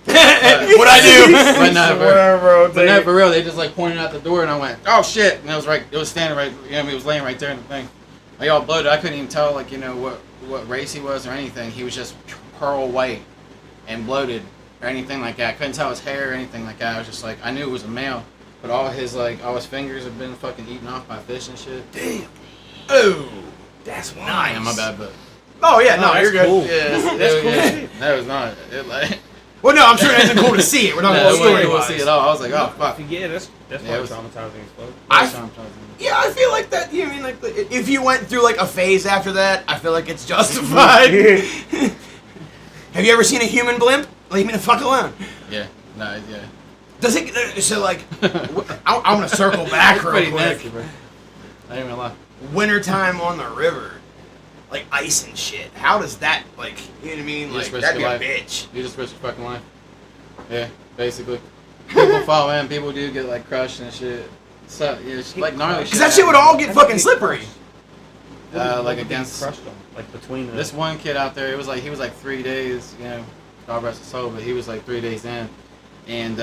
What I do? But no, Whatever, but no, for real, they just like pointed out the door, and I went, oh shit, and it was standing right, you know, he was laying right there in the thing. Like all bloated. I couldn't even tell like what race he was or anything. He was just pearl white and bloated or anything like that. I couldn't tell his hair or anything like that. I was just like, I knew it was a male, but all his fingers had been fucking eaten off by fish and shit. Damn. Oh, that's nice. Yeah, my bad, but Oh yeah, no, that's you're good. cool. yeah, That's cool yeah, shit. that was not it. Like, Well, no, I'm sure it isn't cool to see it. We're not no, going to story we'll see it all. I was like, oh fuck. Yeah, that's Yeah, probably it was- traumatizing as fuck. I- Yeah, I feel like that. You know, I mean, like, if you went through like a phase after that, I feel like it's justified. Have you ever seen a human blimp? Leave me the fuck alone. Yeah, no, yeah. Does it? So like, I want to circle back real Pretty quick. nasty, bro. I ain't gonna lie. Wintertime on the river, like ice and shit. How does that like? You know what I mean? You Like just risk that'd be your a life. bitch. You just risk your fucking life. Yeah, basically. People fall in, people do get like crushed and shit. So yeah, it's like gnarly shit. Because that shit would all get fucking slippery. Like against crushed them, like between this one kid out there. He was like 3 days. You know, God rest his soul, but he was like 3 days in, and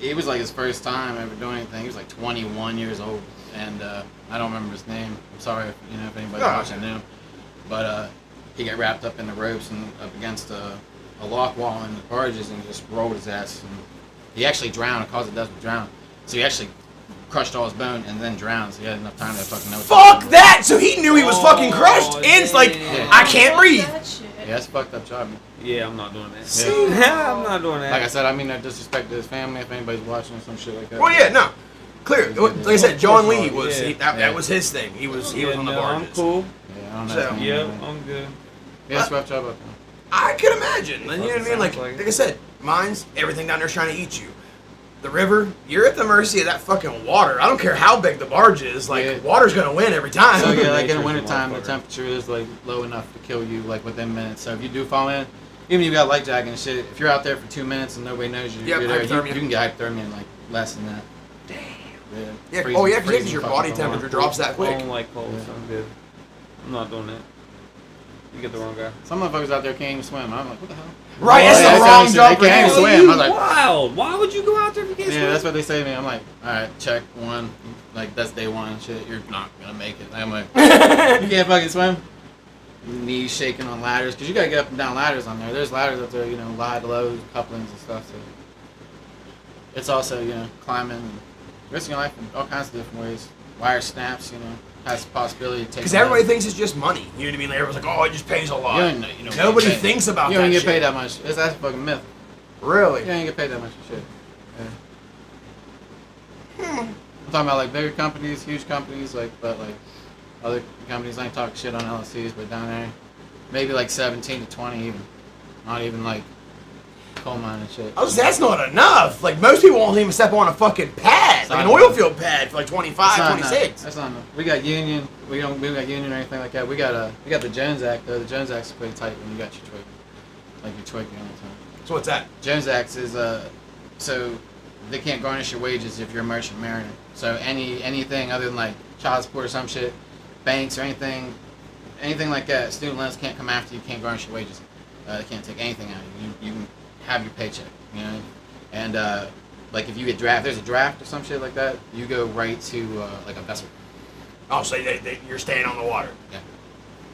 it was like his first time ever doing anything. He was like 21 years old, and I don't remember his name. I'm sorry if anybody's watching knew, but he got wrapped up in the ropes and up against a lock wall in the barges and just rolled his ass. And he actually drowned. Caused the death to drown. So he actually crushed all his bone and then drowned. So he had enough time to fucking know. Fuck that! So he knew he was fucking crushed, and it's like Yeah. I can't breathe. That shit. Yeah, that's a fucked up job, man. Yeah, I'm not doing that. Yeah. I'm not doing that. Like I said, I mean no disrespect to his family if anybody's watching or some shit like that. Well, yeah, no. Clear. Like I said, John Lee was Yeah. that was his thing. He was on the I'm barges. cool. Yeah, I don't know. So- his name, Yeah, man. I'm good. Yeah, it's a rough job up there. I could imagine. You know what I mean? Sounds Like like it. I said, mine's everything down there's trying to eat you. The river, you're at the mercy of that fucking water. I don't care how big the barge is. Like Yeah. water's gonna win every time. So yeah, like in Nature's the a wintertime, the motherfucker. temperature is like low enough to kill you like within minutes. So if you do fall in, even if you got life jacket and shit, if you're out there for 2 minutes and nobody knows you, Yep, you're there, hypothermia. you can get hypothermia in like less than that. Damn. Yeah. Yeah. Freezing- Oh yeah, because freezing your fucking body cold. temperature drops that I quick. don't like cold, so I'm good. I'm not doing that. You get the wrong guy. Some motherfuckers out there can't even swim. I'm like, what the hell? Right, it's Yeah, the they wrong tell me job. they can't even swim. I was like, Wild. Why would you go out there if you can't yeah, swim? that's what they say to me. I'm like, all right, check one. Like, that's day one and shit. You're not gonna make it. I'm like, you can't fucking swim? Knees shaking on ladders. Because you gotta get up and down ladders on there. There's ladders up there, you know, high to low, couplings and stuff. So it's also, you know, climbing and risking your life in all kinds of different ways. Wire snaps, you know, has the possibility of taking. Because everybody thinks it's just money. You know what I mean? Like, everyone's like, oh, it just pays a lot. You know, Nobody thinks about you that don't get shit. paid that much. That's a fucking myth. Really? You don't get paid that much for shit. Yeah. I'm talking about like bigger companies, huge companies, like, but like other companies. I ain't talking shit on LLCs, but down there, maybe like 17 to 20 even. Not even like coal mine and shit. I was that's not enough. Like, most people won't even step on a fucking pad, like an not oil enough. field pad for like 25, That's not 26. enough. That's not enough. We got union. We got union or anything like that. We got the Jones Act though. The Jones Act's pretty tight when you got your twig, like you're twigging all the time. So what's that? Jones Act is so they can't garnish your wages if you're a merchant mariner. So anything other than like child support or some shit, banks or anything like that, student loans can't come after you. Can't garnish your wages. They can't take anything out of you. You can have your paycheck. You know, and like if you get draft, there's a draft or some shit like that. You go right to like a vessel. Oh, so you're staying on the water. Yeah.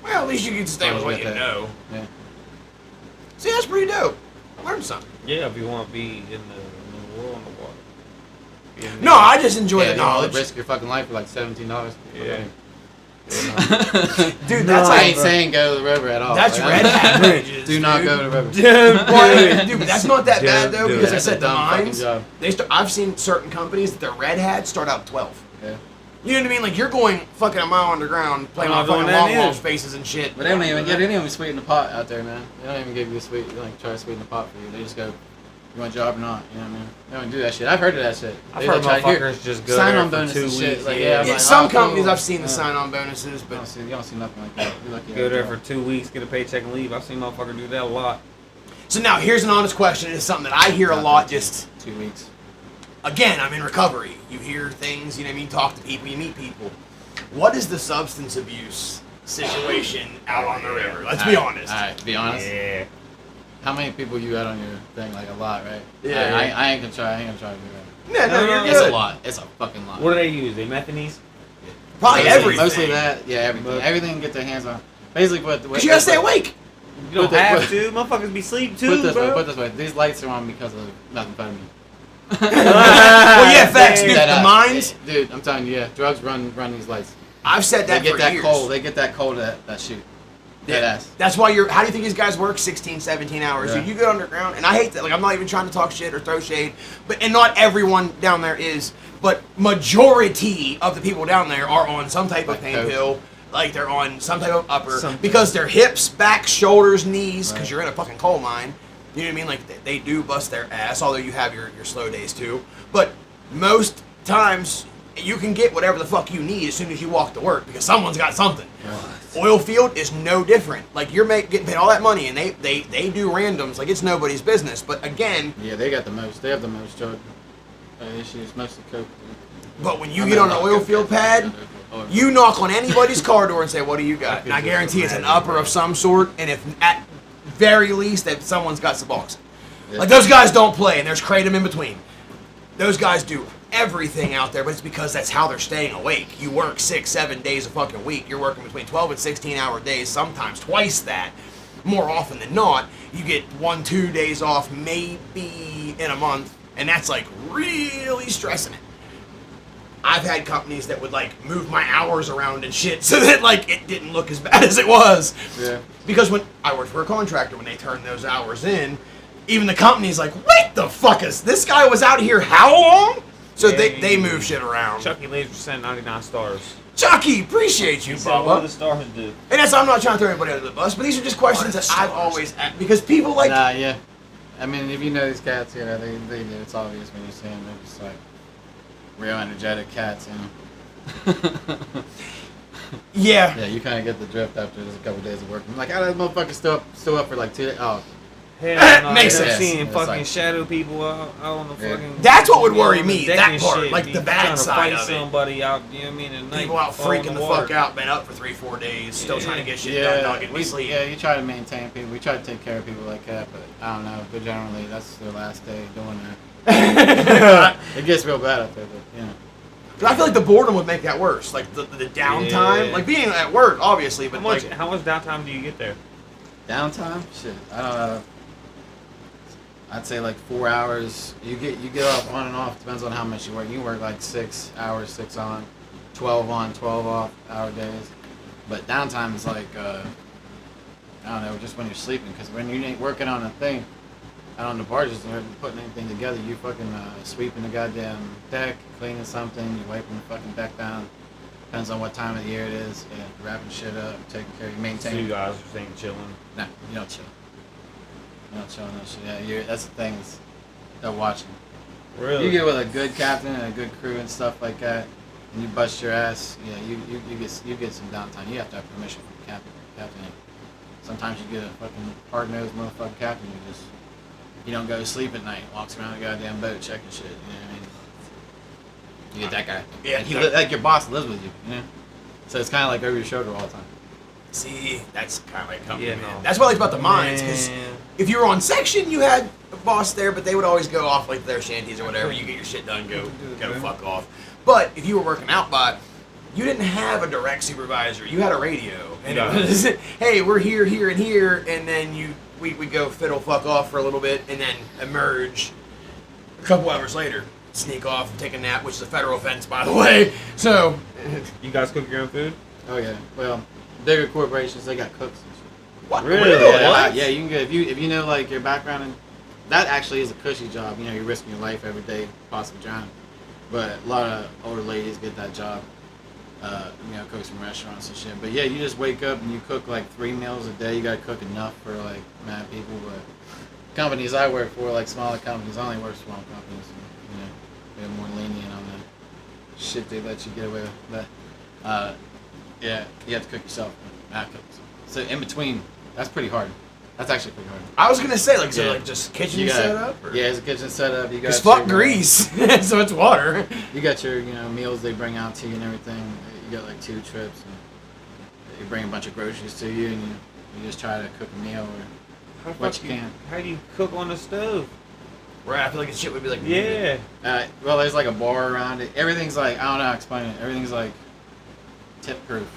Well, at least you get to stay with what you Get that. know. Yeah. See, that's pretty dope. Learn something. Yeah, if you want to be in the world on the water. Be in the- No, I just enjoy the You wanna knowledge. risk your fucking life for like $17. Yeah. Dude, that's I like ain't saying go to the river at all. that's Like, red hat wages. Do not dude. go to the river. Well, dude, but that's not that bad though, Dude, because I that's a said the dumb fucking mines. job. I've seen certain companies that their red hats start out at 12. Yeah. You know what I mean? Like, you're going fucking a mile underground, playing I'm on not fucking doing that long either. wall spaces and shit. But they don't even sweeten the pot out there, man. They don't even give you a sweet. They don't like try to sweeten the pot for you. They just go, you want a job or not? You know what I mean? They don't do that shit. I've heard of that shit. I've They heard like try to motherfuckers just go sign-on there for bonus 2 and shit. weeks. Like, yeah. yeah, I'm Yeah, like, some oh, companies cool. I've seen the Yeah. sign-on bonuses, You but don't see nothing like that. You're lucky. Go there for 2 weeks, get a paycheck, and leave. I've seen motherfuckers do that a lot. so now here's an honest question. It's something that I hear a lot. Just 2 weeks. again, I'm in recovery. You hear things, you know what I mean? Talk to people, you meet people. What is the substance abuse situation out on the river? Let's be honest. All right, be honest. Yeah. How many people you got on your thing? Like a lot, right? Yeah. I ain't gonna try. I ain't gonna try to do that. No, you're It's good. a lot. It's a fucking lot. What do they use? They methanese? Probably Mostly- everything. Mostly that. Yeah, everything. But- Everything can get their hands on. Basically, what? Because you gotta stay awake. You don't Put the- have put- to. Motherfuckers be sleep Put too, this way. bro. Put this way. These lights are on because of methamphetamine. Well, yeah, facts, dude. That, The mines, Dude, I'm telling you, yeah, drugs run these lights. I've said They that get for that years. cold. They get that cold at that shoot. Dead ass. That's why how do you think these guys work 16, 17 hours? Yeah. Dude, you go underground, and I hate that. Like, I'm not even trying to talk shit or throw shade, and not everyone down there is, but majority of the people down there are on some type of Like pain coke. pill. Like, they're on some type of upper. Something. Because their hips, back, shoulders, knees, because Right. you're in a fucking coal mine. You know what I mean? Like, they do bust their ass, although you have your slow days too. But most times, you can get whatever the fuck you need as soon as you walk to work, because someone's got something. Oil field is no different. Like, you're getting paid all that money, and they do randoms like it's nobody's business. But again, Yeah, they got the most. They have the most drug issues. Mostly coke. but when you I get mean, on an not oil coke, field coke, pad, coke, coke. you knock on anybody's car door and say, "What do you got?" And I guarantee it's an upper of some sort, and if at very least that someone's got Suboxone. Yeah. Like, those guys don't play, and there's kratom in between. Those guys do everything out there, but it's because that's how they're staying awake. You work 6, 7 days a fucking week. You're working between 12 and 16-hour days, sometimes twice that. More often than not, you get 1, 2 days off maybe in a month, and that's like really stressing it. I've had companies that would like move my hours around and shit so that like it didn't look as bad as it was. Yeah. Because when I worked for a contractor, when they turned those hours in, even the company's like, what the fuck is this guy was out here how long? So they move shit around. Chucky Laser sent 99 stars. Chucky, appreciate you, He said, what do the Bubba. stars do? And that's I'm not trying to throw anybody under the bus, but these are just questions that I've always asked because people like Nah, yeah. I mean, if you know these cats, you know, they do. It's obvious when you see them. They're just like real energetic cats, you know. yeah. Yeah, you kind of get the drift after just a couple days of work. I'm like, how that motherfucker still up for like 2 days? Oh, Hell no, Makes I've sense. seen It's fucking like- shadow people out on the Yeah. fucking. That's what would worry on the me, deck that and part, shit, like be the bad trying to side fight of it. somebody out, you know what I mean? At night, People out fall in freaking the water. fuck out, been up for 3-4 days, still Yeah. trying to get shit done, not getting we, sleep. yeah, you try to maintain people. We try to take care of people like that, but I don't know. But generally, that's their last day doing that. It gets real bad out there, but you know. But I feel like the boredom would make that worse. Like the downtime, Yeah. like being at work, obviously, but How much? like How much downtime do you get there? Downtime? Shit. I'd say like 4 hours. You get off on and off. Depends on how much you work. You can work like 6 hours, 6 on, 12 on, 12 off hour days. But downtime is like I don't know, just when you're sleeping. Because when you ain't working on a thing, out on the barges and you're putting anything together, you fucking sweeping the goddamn deck, cleaning something, you wiping the fucking deck down. Depends on what time of the year it is. Yeah, wrapping shit up, taking care, you So maintain. you guys are saying chilling. Nah, you don't chill. You don't chill on that shit. Yeah, that's the thing. Is they're watching. Really? You get with a good captain and a good crew and stuff like that, and you bust your ass. Yeah, you get some downtime. You have to have permission from the captain. Sometimes you get a fucking hard-nosed motherfucking captain who just you don't go to sleep at night, walks around the goddamn boat checking shit. You know what I mean? You get that guy. Yeah, And like your boss lives with you. You know. So it's kind of like over your shoulder all the time. see, that's kind of like company, Yeah, man. no. That's what I like about the mines, because Man. if you were on section, you had a boss there, but they would always go off like their shanties or whatever. You get your shit done, go fuck off. But if you were working out by, you didn't have a direct supervisor. You had a radio, and Yeah. it was, hey, we're here, here, and here, and then we go fiddle fuck off for a little bit, and then emerge a couple hours later, sneak off, take a nap, which is a federal offense, by the way. So, You guys cook your own food? Oh yeah. Well, bigger corporations they got cooks and shit. what? Really? Yeah, What? yeah, you can get if you know like your background and that actually is a cushy job. You know, you're risking your life every day, possibly drowning. But a lot of older ladies get that job. Cooks from restaurants and shit. But yeah, you just wake up and you cook like 3 meals a day. You gotta cook enough for like mad people. But companies I work for, like smaller companies, I only work for small companies. And, you know, they're more lenient on the shit they let you get away with. But yeah, you have to cook yourself. I cook. So in between, that's pretty hard. That's actually pretty hard. I was gonna say, like, so Yeah. like just kitchen You got- set up? Or? Yeah, it's a kitchen setup. You got Because fuck your, grease, so it's water. You got your meals they bring out to you and everything. You got like 2 trips, and they bring a bunch of groceries to you, and you just try to cook a meal or How the what fuck you can. How do you cook on the stove? Right, I feel like the shit would be like, Yeah. Well, there's like a bar around it. Everything's like I don't know how to explain it. Everything's like tip proof.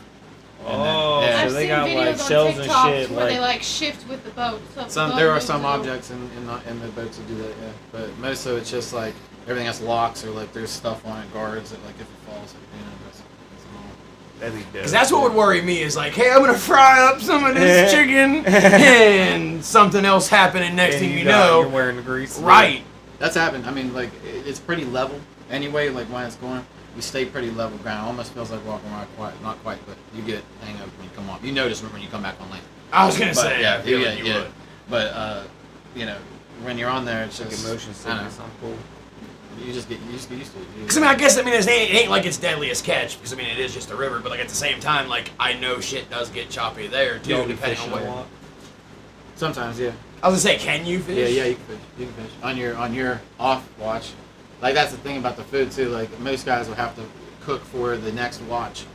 Oh, Yeah. I've so they seen got videos like on shells TikTok and shit. where they Like, like shift with the boat. So if the Some boat there are moves some a little- objects in the boats that do that, yeah. But most of it's just like everything has locks or like there's stuff on it, guards that like if it falls, that's all. that'd be dope. because that's what would worry me is like, hey, I'm gonna fry up some of this chicken, and something else happening next And thing you you're know, wearing the grease. right? That's happened. I mean, like it's pretty level anyway. Like when it's going, we stay pretty level ground. Almost feels like walking around quiet, not quite, but you get hang of it when you come off. You notice when you come back on land. I was gonna But, say, yeah, I feel yeah, like you yeah. would. But when you're on there, it's Like just motion I don't sickness. I'm cool. know, you just get used to it. Because I mean, it ain't like it's deadliest catch. Because I mean, it is just a river. But like at the same time, like I know shit does get choppy there too, Y'all be depending fishing on a where. lot. Sometimes, yeah. I was gonna say, can you fish? Yeah, you can fish. You can fish on your off watch. Like that's the thing about the food too. Like most guys will have to cook for the next watch,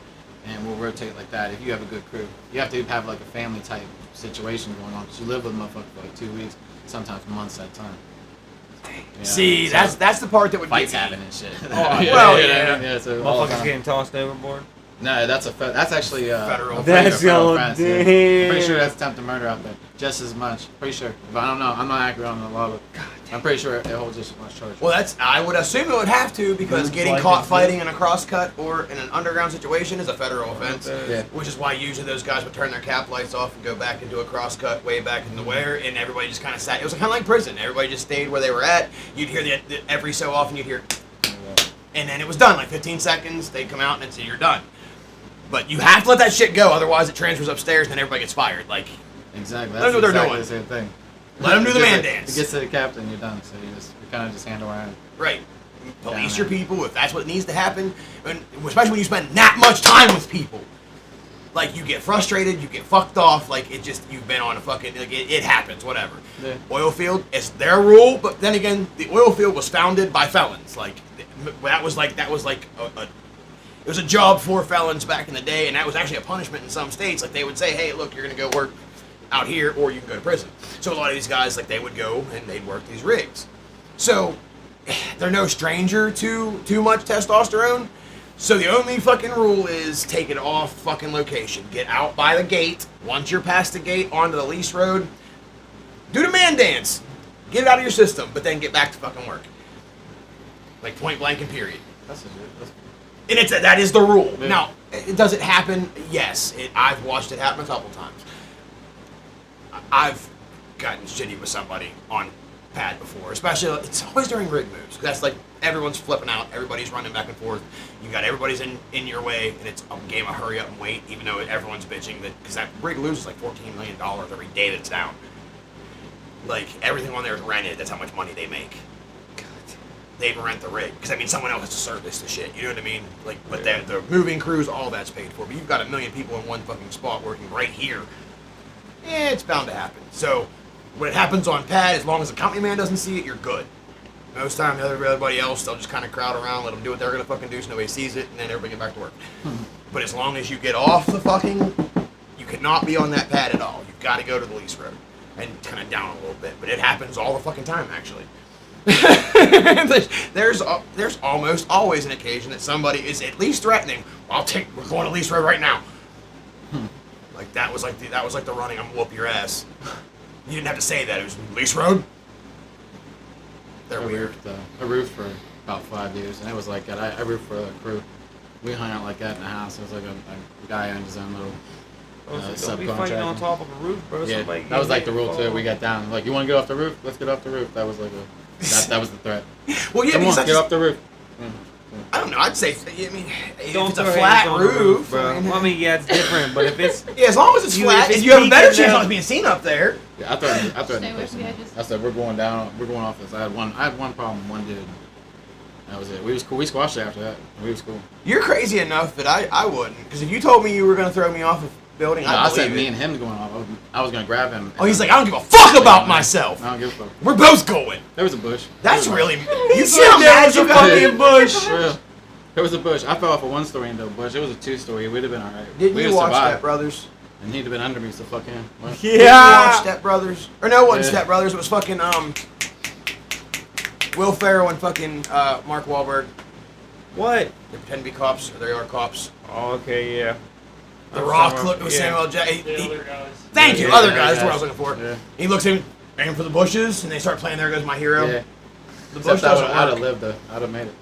and we'll rotate like that. If you have a good crew, you have to have like a family type situation going on because you live with a motherfucker for like 2 weeks, sometimes months at a time. Yeah, See, so that's the part that would fights get me. happen and shit. Oh, well, yeah. yeah. So all the Motherfuckers time. getting tossed overboard. No, that's actually Federal. a That's federal your offense, yeah. damn. I'm pretty sure that's attempted murder out there, just as much. Pretty sure, but I don't know. I'm not accurate on the law, but I'm pretty sure it holds just as much charge. Well, I would assume it would have to because Moves getting like caught it's fighting in a crosscut or in an underground situation is a federal offense. Yeah. Which is why usually those guys would turn their cap lights off and go back into a crosscut way back in the wear, and everybody just kind of sat. It was kind of like prison. Everybody just stayed where they were at. You'd hear every so often you'd hear, and then it was done. Like 15 seconds, they'd come out and say you're done. But you have to let that shit go, otherwise it transfers upstairs and then everybody gets fired. Like, Exactly. Let them do what they're exactly doing. the same thing. let them do the It gets man to- dance. It gets to the captain, you're done. So you kind of just hand around. Right. Police Down your there. people if that's what needs to happen, and especially when you spend that much time with people. Like, you get frustrated, you get fucked off, like, it just, you've been on a fucking, like, it happens, whatever. Yeah. Oil field, it's their rule, but then again, the oil field was founded by felons. Like, that was like it was a job for felons back in the day, and that was actually a punishment in some states. Like, they would say, hey, look, you're going to go work out here, or you can go to prison. So a lot of these guys, like, they would go and they'd work these rigs. So they're no stranger to too much testosterone. So the only fucking rule is take it off fucking location. Get out by the gate. Once you're past the gate onto the lease road, do the man dance. Get it out of your system, but then get back to fucking work. Like, point blank and period. That's And that is the rule. Yeah. Now, does it happen? Yes. I've watched it happen a couple times. I've gotten shitty with somebody on pad before, especially, it's always during rig moves. 'Cause that's like, everyone's flipping out, everybody's running back and forth. You got everybody's in your way, and it's a game of hurry up and wait, even though everyone's bitching that, because that rig loses like $14 million every day that it's down. Like, everything on there is rented. That's how much money they make. They rent the rig, because I mean, someone else has to service the shit. You know what I mean? Like, but the moving crews, all that's paid for. But you've got 1 million people in one fucking spot working right here. It's bound to happen. So when it happens on pad, as long as the company man doesn't see it, you're good. Most time, everybody else, they'll just kind of crowd around, let them do what they're gonna fucking do, so nobody sees it, and then everybody get back to work. But as long as you get off the fucking, you cannot be on that pad at all. You've got to go to the lease road and kind of down a little bit. But it happens all the fucking time, actually. there's almost always an occasion that somebody is at least threatening. We're going to lease road right now. Like, that was like the running. I'm gonna whoop your ass. You didn't have to say that. It was lease road. They're weird. I roofed for about 5 years, and it was like that. I roofed for a crew. We hung out like that in the house. It was like a guy owned his own little Don't be fighting on subcontractor. top of a roof, bro. Yeah, Somebody that was like the get rule too. involved. We got down. Like, you want to get off the roof? Let's get off the roof. That was like that was the threat. Well, yeah, Come because on, get off the roof. I don't know. I'd say, I mean, if Don't it's a throw flat hands on the roof, bro. I mean, yeah, it's different, but if it's yeah, as long as it's You- flat, if it's and you have a better peaking chance down- of being seen up there. Yeah, I threatened Stay the away from person. the edges. I said, we're going down. We're going off this. I had one problem, one dude. That was it. We was cool. We squashed it after that. We was cool. You're crazy enough that I wouldn't. Because if you told me you were going to throw me off a building, No, I'd I said believe me it. and him going off. I was gonna grab him. Oh, he's like, I don't give a fuck about myself. I don't give a fuck. We're both going. There was a bush. That's There was really. You see how mad you got? fucking bush. For real. There was a bush. I fell off a 1-story into a bush. It was a 2-story. We'd have been alright. Didn't We'd you have watch survived. Step Brothers? And he'd have been under me, so fuck him. What? Didn't you watch Step Brothers? Or no, it wasn't Yeah. Step Brothers. It was fucking Will Ferrell and fucking Mark Wahlberg. what? They pretend to be cops, or they are cops. Oh, okay, yeah. The I'm Rock sorry. looked with Yeah. Samuel Jackson. The other guys. Thank you, Yeah, other yeah, guys. That's what I guys. was looking for. Yeah. He looks in, aim for the bushes, and they start playing There Goes My Hero. Yeah. The Except bush doesn't I'd have work. lived though. I'd have made it.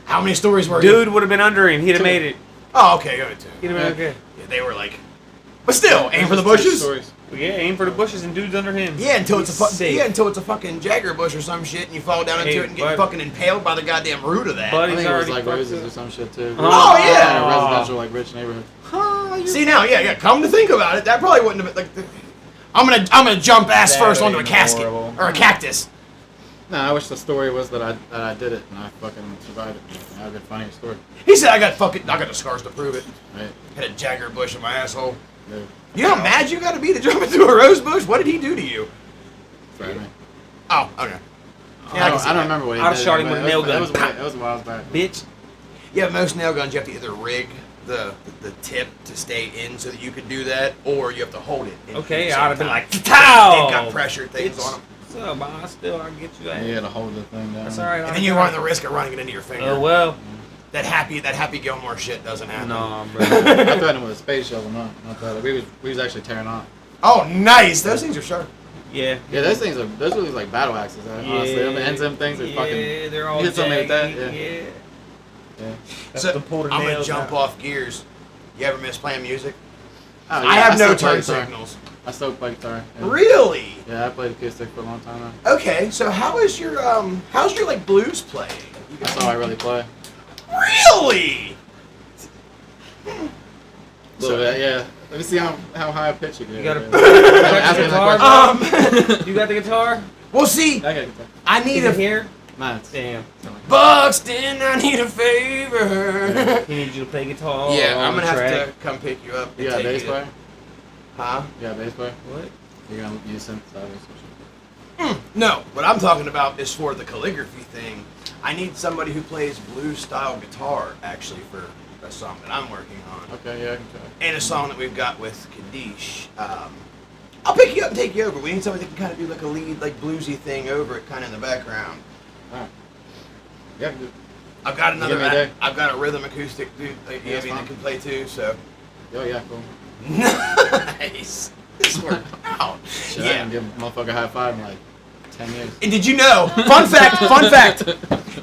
How many stories were you? Dude would have been under him. He'd have made it. Oh, okay, go ahead. He'd have been okay. Yeah, they were like, but still, aim for the It was just 2 bushes. stories. Well, yeah, aim for the bushes and dudes under him. Yeah, until it's a Safe. until it's a fucking Jagger bush or some shit, and you fall down into Hey, it and get bud. fucking impaled by the goddamn root of that. Bud. I He's think it was already like fucked roses up. or some shit too. Oh, yeah. In a residential, like, rich neighborhood. See now, yeah. Come to think about it, that probably wouldn't have been like. I'm gonna jump ass That first onto a ain't casket horrible. or a cactus. No, I wish the story was that I did it and I fucking survived it. That would be a funnier story. He said I got the scars to prove it. Right? Had a Jagger bush in my asshole. Yeah. You know how mad you got to be to jump into a rose bush? What did he do to you? Threatened me. Oh, okay. I don't remember what he I'd did. have shot him but with a it nail was- gun. It was a while back. Bitch. Yeah, most nail guns you have to either rig the tip to stay in so that you can do that, or you have to hold it. in Okay, at the I'd have same been time. like, pow! They've got pressure things on them. What's up, boss? Still, I can get you that. You gotta hold the thing down. That's alright. And then you run the risk of running it into your finger. Oh, well. That happy Gilmore shit doesn't happen. No, bro. I threatened him with a space shovel, not that. We was actually tearing off. Oh, nice. Those things are sharp. Yeah. Yeah, those really like battle axes. Honestly, the ends of them things are fucking. Yeah, they're all You hit somebody with that, jaggy, yeah. Yeah. Yeah. So, to pull the I'm gonna nails jump out. off gears. You ever miss playing music? Oh, yeah, I have no still play turn guitar. signals. I still play guitar. Yeah. Really? Yeah, I played acoustic for a long time now. Okay. So how's your like blues playing? You That's got all I really play. Really? A little bit, yeah. Let me see how high a pitch you get. You got a- Ask me that guitar, question. You got the guitar? Well, see, I got guitar. I need Is it a. here? Mats. Damn. Buxton, I need a favor. He needs you to play guitar. Yeah, I'm on gonna the have track. to come pick you up. and You got a take bass you- player? Huh? You got a bass player? What? You're gonna use synthesizers? No, what I'm talking about is for the calligraphy thing. I need somebody who plays blues style guitar actually for a song that I'm working on. Okay, yeah, I can try. And a song that we've got with Kadish. I'll pick you up and take you over. We need somebody that can kind of do like a lead, like bluesy thing over it, kind of in the background. Alright. Yeah, I can do it. I've got Give me a day. I've got a rhythm acoustic dude, like, Yeah, that's that fine. can play too. So Oh, yeah, cool. nice. This worked out. Shit, I Yeah. can give a motherfucker a high five in like 10 years. And did you know? Fun fact.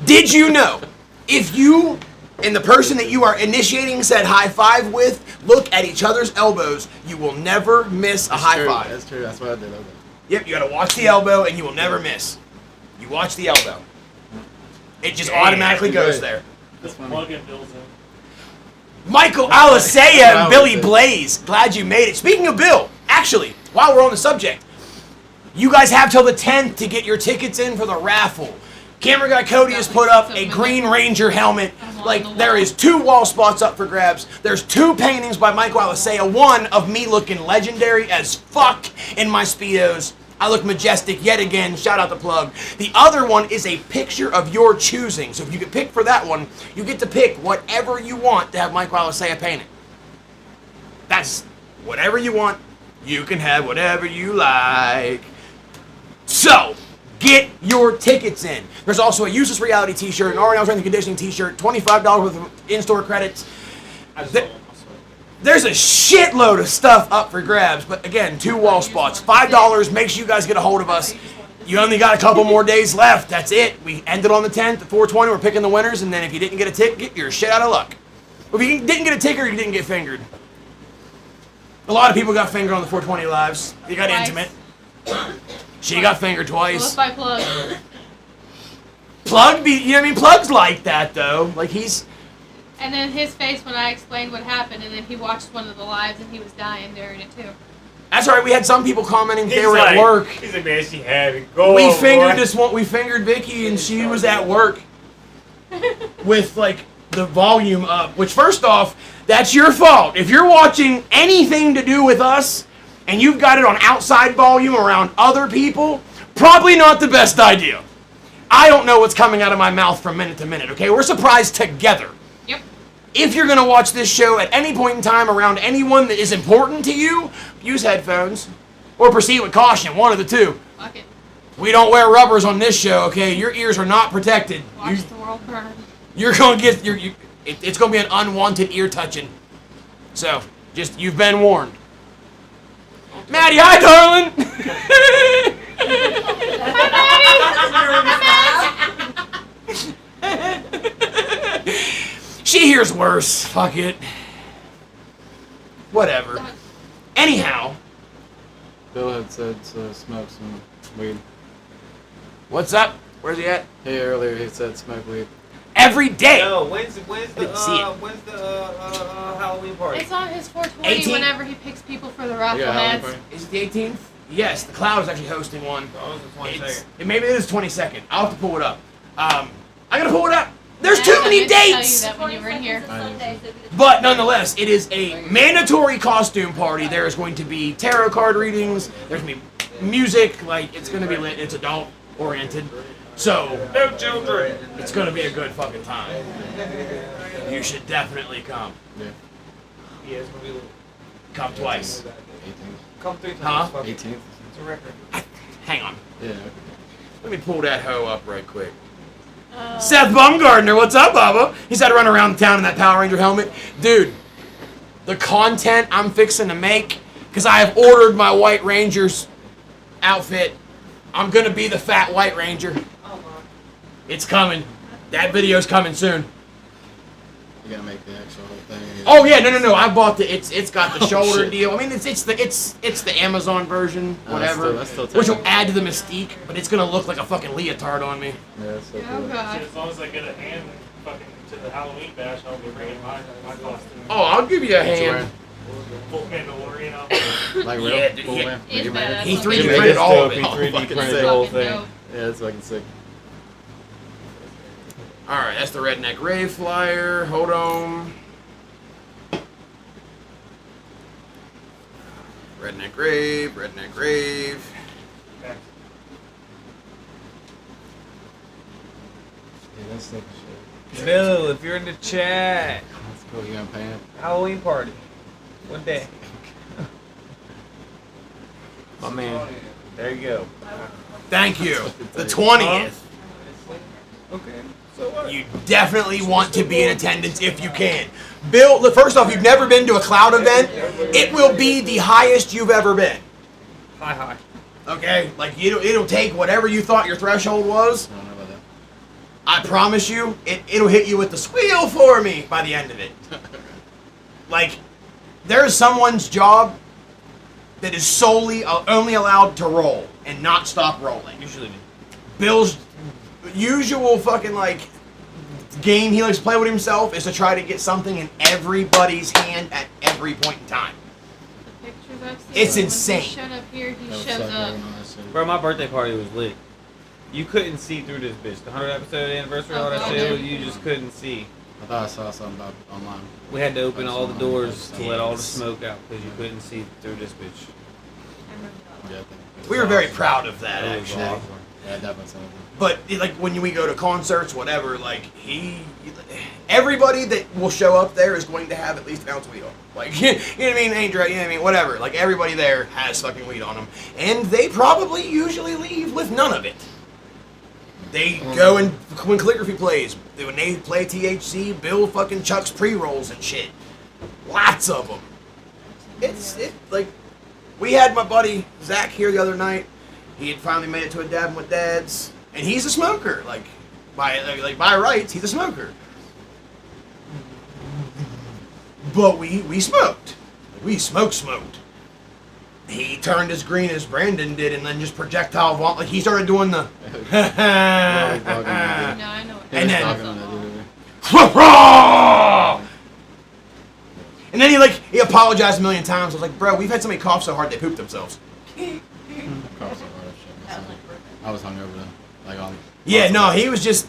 Did you know? If you and the person that you are initiating said high five with look at each other's elbows, you will never miss a high True, five. That's true. That's what I did. Okay. Yep, you gotta watch the elbow and you will never miss. You watch the elbow. It just automatically that's goes good. there. That's funny. Plug in Bill's in. Michael Alisea and Wow, Billy that's it. Blaze, glad you made it. Speaking of Bill, actually, while we're on the subject, you guys have till the 10th to get your tickets in for the raffle. Camera guy Cody has put up a Green Ranger helmet. Like, there is 2 wall spots up for grabs. There's 2 paintings by Michael Alisea. One of me looking legendary as fuck in my Speedos. I look majestic yet again. Shout out the plug. The other one is a picture of your choosing. So if you get picked for that one, you get to pick whatever you want to have Michael Alisea painted. That's whatever you want. You can have whatever you like. So, get your tickets in. There's also a Useless Reality t-shirt, an RNL Strength and Conditioning t-shirt, $25 worth of in-store credits. I just Th- saw one. I swear. There's a shitload of stuff up for grabs, but again, 2 wall spots, $5. Make sure you guys get a hold of us. You only got a couple more days left. That's it. We ended on the 10th at 4:20. We're picking the winners, and then if you didn't get a ticket, you're shit out of luck. If you didn't get a ticket, you didn't get fingered. A lot of people got fingered on the 420 lives. You got Twice. intimate. She got fingered Plug twice. by plug. Plug be, you know what I mean? Plug's like that though. Like he's. And then his face when I explained what happened, and then he watched one of the lives and he was dying during it too. That's all right. We had some people commenting they He's were like, at work. He's like, man, she had it. Go We on, fingered boy. this one. We fingered Vicky, and she was at work with like the volume up. Which, first off, that's your fault. If you're watching anything to do with us, and you've got it on outside volume around other people, probably not the best idea. I don't know what's coming out of my mouth from minute to minute. Okay, we're surprised together. Yep. If you're gonna watch this show at any point in time around anyone that is important to you, use headphones or proceed with caution. One of the two. Fuck it. We don't wear rubbers on this show, okay? Your ears are not protected. Watch the world burn. You're gonna get it's gonna be an unwanted ear touching. So, just you've been warned. Maddie, hi, darling. She hears worse. Fuck it. Whatever. Anyhow, Bill had said to smoke some weed. what's up? Where's he at? Hey, earlier he said smoke weed. Every day. Yo, when's the Didn't see it. Halloween party? It's on his 420 18? whenever he picks people for the raffle, Yeah, Halloween man. party. Is it the 18th? Yes, the Cloud is actually hosting one. Oh, it's the 22nd. Maybe it is 22nd. I'll have to pull it up. I gotta pull it up. There's Yes, too I many meant to tell you dates. that when you were in here. But nonetheless, it is a mandatory costume party. There is going to be tarot card readings. There's going to be music. Like, it's going to be lit. It's adult oriented. So, No children. it's going to be a good fucking time. You should definitely come. Yeah. Yeah, it's gonna be. Come twice. 18th. Come 3 times. Huh? Fuck it. 18th. It's a record. Hang on. Yeah. Okay. Let me pull that hoe up right quick. Seth Bumgardner, what's up, Bubba? He's had to run around town in that Power Ranger helmet. Dude, the content I'm fixing to make, because I have ordered my White Ranger's outfit. I'm going to be the fat White Ranger. It's coming. That video's coming soon. You gotta make the actual whole thing. Oh yeah, no. I bought the it's got the Oh, shoulder shit. deal. I mean it's the Amazon version, Oh, whatever. that's still which will technical. add to the mystique, but it's gonna look like a fucking leotard on me. Yeah, that's so Oh cool. god. As long as I get a hand fucking to the Halloween bash, I'll be bringing my costume. Oh, I'll give you a What you hand. Full Mandalorian outfit. Like real? Yeah, dude, Full yeah. man? It's You made it? badass. He It's 3D You made printed it all of dope. it. He Oh, 3D fucking printed sick. the whole Fucking thing. dope. Yeah, that's fucking sick. All right, that's the Redneck Rave flyer. Hold on. Redneck Rave, Redneck Rave. Yeah, that's sick as shit. Bill, if you're in the chat, That's cool. You gonna pay it? Halloween party. One day. My man. There you go. Thank you. The 20th. Okay. So what? You definitely want to be in attendance if you can. Bill, first off, you've never been to a cloud event. It will be the highest you've ever been. Hi. Okay? Like, it'll take whatever you thought your threshold was. I don't know about that. I promise you, it'll hit you with the squeal for me by the end of it. Like, there's someone's job that is solely only allowed to roll and not stop rolling. Usually me. Bill's usual fucking like game he likes to play with himself is to try to get something in everybody's hand at every point in time. The pictures I've seen. It's when insane. He showed up here, he That would shows suck up. having all that shit. Bro, my birthday party was lit. You couldn't see through this bitch. The 100th episode of the anniversary, all that Oh, shit, yeah. you just couldn't see. I thought I saw something about online. We had to open all the doors to let all the smoke out because you couldn't see through this bitch. Yeah, I think We were very proud of that, That was actually. awesome. Yeah, definitely something. But like when we go to concerts, whatever, like everybody that will show up there is going to have at least an ounce of weed on them. Like, you know what I mean? Ain't dry, you know what I mean? Whatever. Like everybody there has fucking weed on them, and they probably usually leave with none of it. They go and when calligraphy plays, when they play THC, Bill fucking chucks pre-rolls and shit. Lots of them. It's like we had my buddy Zach here the other night. He had finally made it to a dab with dads, and he's a smoker. Like by rights, he's a smoker. But we smoked. We smoked. He turned as green as Brandon did, and then just projectile vomit. Like he started doing the. Yeah, he's talking about No, I know what And He's then- talking on that dude. And then he apologized a million times. I was like, bro, we've had somebody cough so hard they pooped themselves. I was hungover though. Like on. Yeah, no, he was just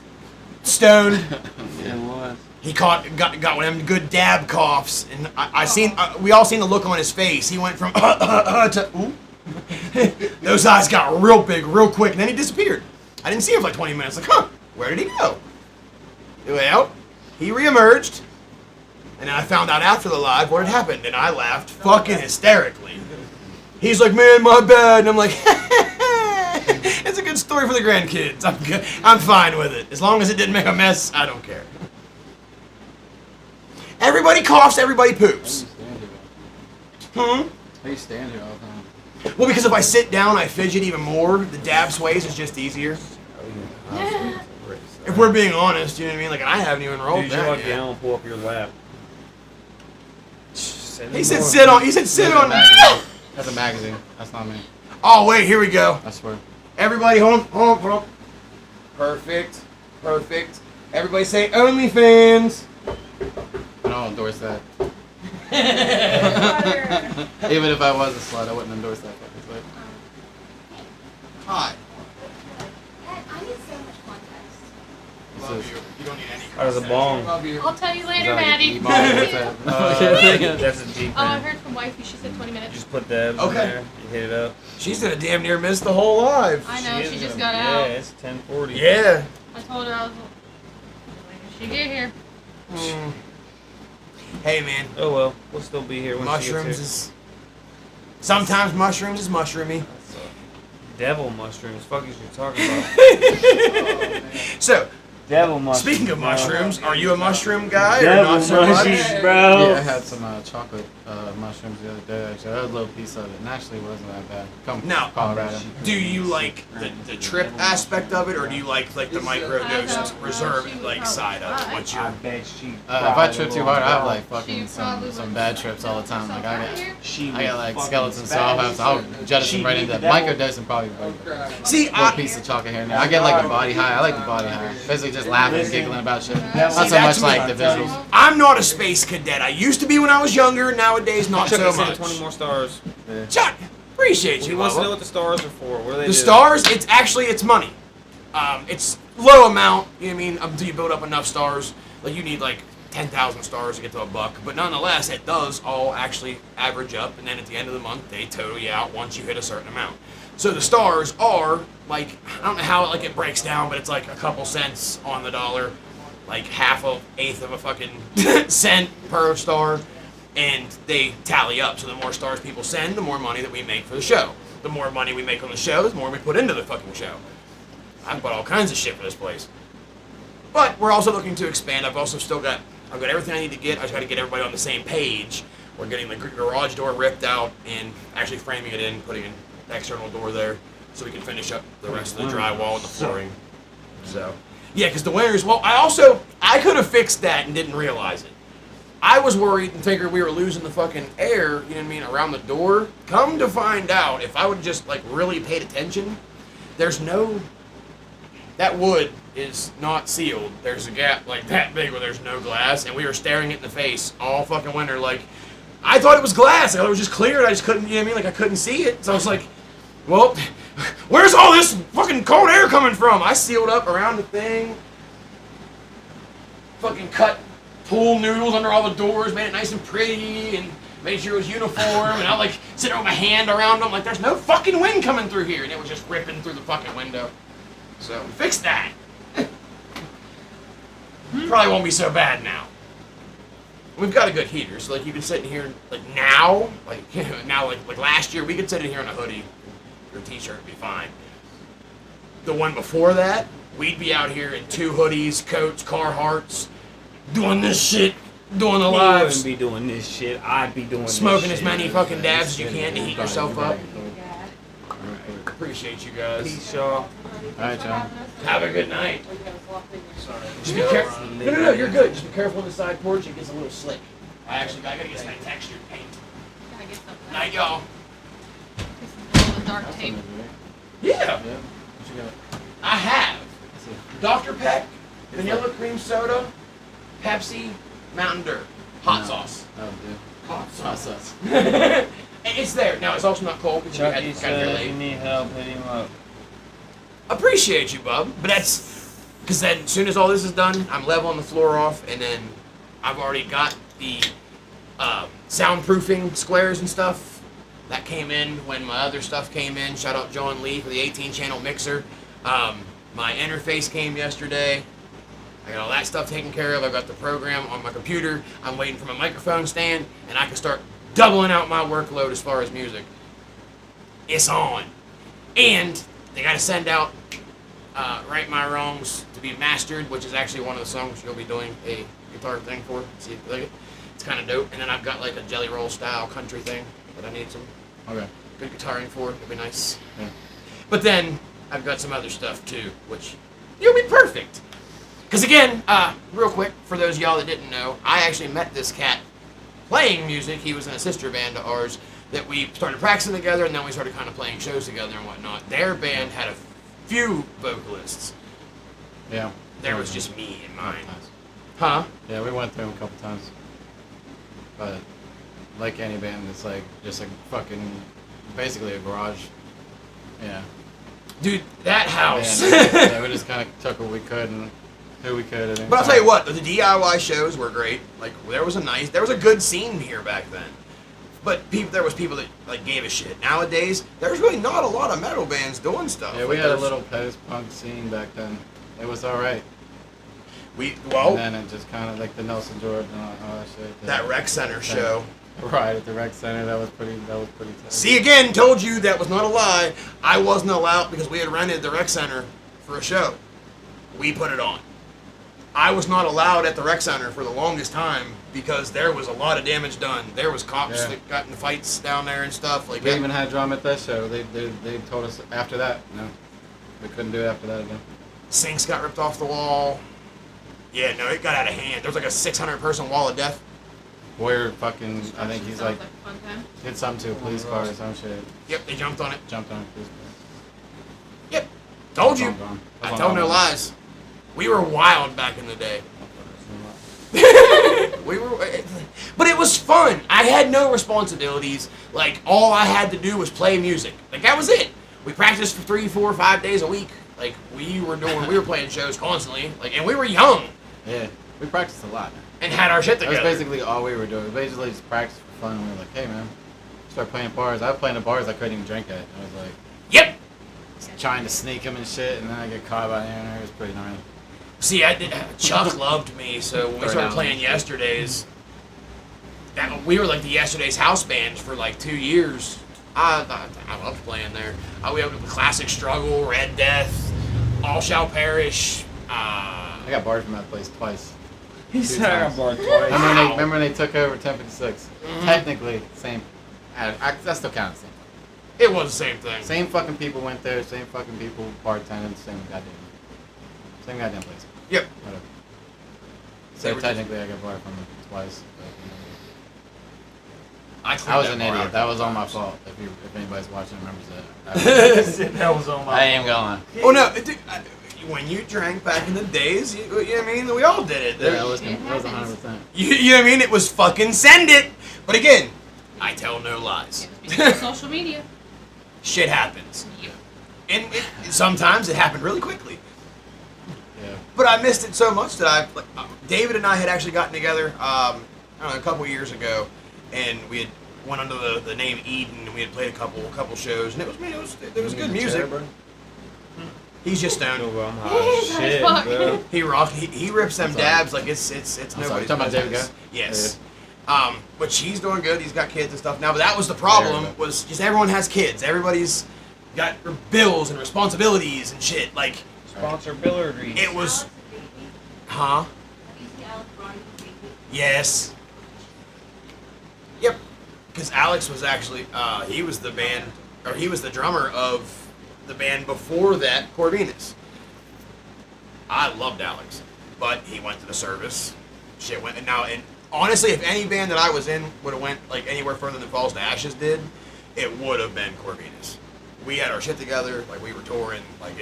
stoned. Yeah, it was. He got one of them good dab coughs, and we all seen the look on his face. He went from to ooh. Those eyes got real big, real quick, and then he disappeared. I didn't see him for like 20 minutes. Like, huh? Where did he go? Well, he reemerged, and then I found out after the live what had happened, and I laughed fucking hysterically. He's like, man, my bad, and I'm like, it's a good story for the grandkids. I'm good. I'm fine with it. As long as it didn't make a mess, I don't care. Everybody coughs, everybody poops. How you stand here all the time? Well, because if I sit down, I fidget even more. The dab sways is just easier. If we're being honest, you know what I mean? Like, I haven't even rolled Dude, you're that lucky I yet. don't pull up your lap. He said sit on. He said sit on. That's a magazine. That's not me. Oh wait, here we go. I swear. Everybody, hold on. Perfect. Everybody say OnlyFans. I don't endorse that. Even if I was a slut, I wouldn't endorse that fucking thing. Hi. I need so much context. Love you. You don't need any. How does a bong? Love you. I'll tell you later, Is that like a Maddie. D-ball? What's that? That's a G Oh, I pen. heard from wifey. She said 20 You minutes. just put dabs in Okay. there. You hit it up. She's gonna damn near miss the whole live. I know. She is just gonna- got out. Yeah, it's 10:40. Yeah. I told her I was like, she get here. Hey man, Oh well, we'll still be here when mushrooms she gets is. Sometimes mushrooms is mushroomy. here. Devil mushrooms. Fuck is you talking about? So, Devil mushrooms. speaking of bro. mushrooms, are you a mushroom guy or Devil not so much? mushrooms, bro. Yeah, I had some chocolate mushrooms the other day. Actually, I had a little piece of it, and actually it wasn't that bad. Come Now, Colorado. Do you like the trip aspect of it, or do you like the microdosed reserve like side of it? What's I your bet she. If I trip too hard, I have like She fucking probably some would bad put trips all the time. Like herself out here. I got like skeletons, so I'll jettison right into that. Microdosing probably like see? a little piece of chocolate here and there. I get like a body high. I like the body high. Basically just laughing, giggling about shit. Not so that's much me. like the visuals. I'm not a space cadet. I used to be when I was younger. Nowadays, not Chuck so has sent much. 20 more stars. Chuck, appreciate He you. wants to Bubba. know what the stars are for. What do they The do? stars, it's money. It's low amount, you know what I mean, until you build up enough stars. Like, you need like 10,000 stars to get to $1, but nonetheless, it does all actually average up, and then at the end of the month, they total you out once you hit a certain amount. So the stars are like, I don't know how like it breaks down, but it's like a couple cents on the dollar, like eighth of a fucking cent per star, and they tally up. So the more stars people send, the more money that we make for the show. The more money we make on the show, the more we put into the fucking show. I've bought all kinds of shit for this place. But we're also looking to expand. I've got everything I need to get. I just got to get everybody on the same page. We're getting the garage door ripped out and actually framing it in, putting an external door there so we can finish up the rest of the drywall and the flooring. So, yeah, because the winters, well, I could have fixed that and didn't realize it. I was worried and figured we were losing the fucking air, you know what I mean, around the door. Come to find out, if I would have just, like, really paid attention, that wood is not sealed. There's a gap like that big where there's no glass, and we were staring it in the face all fucking winter. Like, I thought it was glass. I thought it was just clear, and I just couldn't, you know what I mean? Like, I couldn't see it. So I was like, well, where's all this fucking cold air coming from? I sealed up around the thing. Fucking cut pool noodles under all the doors, made it nice and pretty, and made sure it was uniform. And I like sitting with my hand around them, like, there's no fucking wind coming through here. And it was just ripping through the fucking window. So, we fixed that. Probably won't be so bad now. We've got a good heater, so like you can sit in here like now, like last year we could sit in here in a hoodie or a t-shirt and be fine. The one before that, we'd be out here in 2 hoodies, coats, Carhartts, doing this shit, doing the You lives, wouldn't be doing this shit. I'd be doing smoking this as many fucking dabs as you can to heat yourself up. Yeah. Appreciate you guys. Peace, y'all. Alright, John. Have a good night. Sorry. Just be careful. No, you're good. Just be careful on the side porch. It gets a little slick. I gotta get some textured paint. Gotta get something. Night, y'all. All the dark tape. Yeah, Yeah. What you got? I have Dr. Peck, vanilla cream soda, Pepsi, Mountain Dew, hot sauce. Oh, dude. Hot Hot sauce. sauce. It's there. Now, it's also not cold because you Chucky got here said if you late. need help, hit him up. Appreciate you, bub. But that's because then as soon as all this is done, I'm leveling the floor off, and then I've already got the soundproofing squares and stuff. That came in when my other stuff came in. Shout out John Lee for the 18-channel mixer. My interface came yesterday. I got all that stuff taken care of. I've got the program on my computer. I'm waiting for my microphone stand, and I can start doubling out my workload as far as music. It's on. And they got to send out Right My Wrongs to be mastered, which is actually one of the songs you'll be doing a guitar thing for. See if you like it. It's kind of dope. And then I've got like a Jelly Roll style country thing that I need some Okay. good guitaring for. It'll be nice. Yeah. But then I've got some other stuff too, which you'll be perfect. Because again, real quick, for those of y'all that didn't know, I actually met this cat playing music. He was in a sister band of ours that we started practicing together, and then we started kind of playing shows together and whatnot. Their band had a few vocalists. Yeah. There was just me and mine. Nice. Huh? Yeah, we went through them a couple times. But like any band, it's like just a fucking, basically a garage. Yeah. Dude, that house. Yeah, we just kind of took what we could and who we could. And But I'll tell you what, the DIY shows were great. Like, there was a good scene here back then. But there was people that like gave a shit. Nowadays, there's really not a lot of metal bands doing stuff. Yeah, we Like, had a there's- little post-punk scene back then. It was all right. Well, And then it just kind of like the Nelson George and all that shit. that rec center show. Right at the rec center, that was pretty tough. See, again, told you that was not a lie. I wasn't allowed because we had rented the rec center for a show. We put it on. I was not allowed at the rec center for the longest time because there was a lot of damage done. There was cops Yeah. that got in fights down there and stuff like We that. even had drama at that show. They told us after that, no, we couldn't do it after that again. Sinks got ripped off the wall. Yeah, no, it got out of hand. There was like a 600-person wall of death. Boyer fucking, I think he's like, Sounds a fun time. did something to a police car or some shit. Yep, they jumped on it. Jumped on a police car. Yep, told you. That's all gone. I That's tell all no gone. lies. We were wild back in the day. We were, but it was fun. I had no responsibilities. Like, all I had to do was play music. Like, that was it. We practiced for 3, 4, 5 days a week. Like we were playing shows constantly, like, and we were young Yeah, we practiced a lot. and had our shit That was together. basically all we were doing. We basically just practiced for fun. And we were like, hey man, start playing bars. I was playing the bars I couldn't even drink at. I was like Yep. trying to sneak them and shit, and then I get caught by the internet. It was pretty gnarly. See, Chuck loved me, so when we Burn started out. playing Yesterdays, we were like the Yesterdays house band for like 2 years. I loved playing there. We had Classic Struggle, Red Death, All Shall Perish. I got barred from that place twice. He Two said I times. got barred twice. Remember when they took over 1056? Technically, same. That still counts. It was the same thing. Same fucking people went there. Same fucking people bartended. Same goddamn place. Yep. Whatever. They So were technically, I got barred from it twice. But, I was cleaned an that bar idiot. out That was all my times. fault. If anybody's watching, remembers that. That was on my. I ain't going. Oh no! When you drank back in the days, you know what I mean? We all did it. That was 100%. You know what I mean? It was fucking send it. But again, I tell no lies. Social media. Shit happens. And sometimes it happened really quickly. Yeah. But I missed it so much that David and I had actually gotten together, I don't know, a couple years ago, and we had went under the name Eden, and we had played a couple shows, and it was good music. He's just stoned. I'm high as shit, Fuck. bro. He rocked. He rips them sorry. dabs like it's I'm sorry, nobody's talking about David business. Guy? Yes. But she's doing good. He's got kids and stuff now. But that was the problem. There we go. Was just everyone has kids. Everybody's got bills and responsibilities and shit. Like Sponsor Billardy. it was, huh? Yes. Yep. Because Alex was actually he was the band, or he was the drummer of the band before that, Corvinus. I loved Alex, but he went to the service. Shit went, and honestly, if any band that I was in would have went like anywhere further than Falls to Ashes did, it would have been Corvinus. We had our shit together, like we were touring, like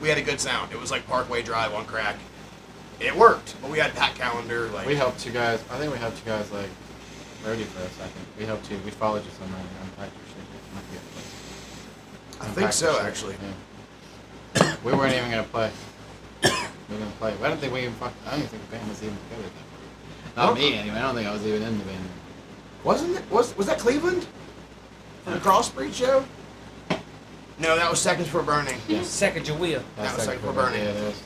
we had a good sound. It was like Parkway Drive on crack. It worked, but we had Pat Calendar, like We helped you guys. I think we helped you guys like roadie for us. I think we helped you. We followed you somewhere and unpacked your shit. Might be a place. I think Unpacked so your shit. actually. Yeah. We weren't even gonna play. We were gonna play. I don't think we even. I don't even think the band was even together. Not me anyway. I don't think I was even in the band. Wasn't it? Was that Cleveland? From the Crossbreed show? No, that was Seconds for Burning. Second your wheel. That was second like for for Burning. Yeah, that was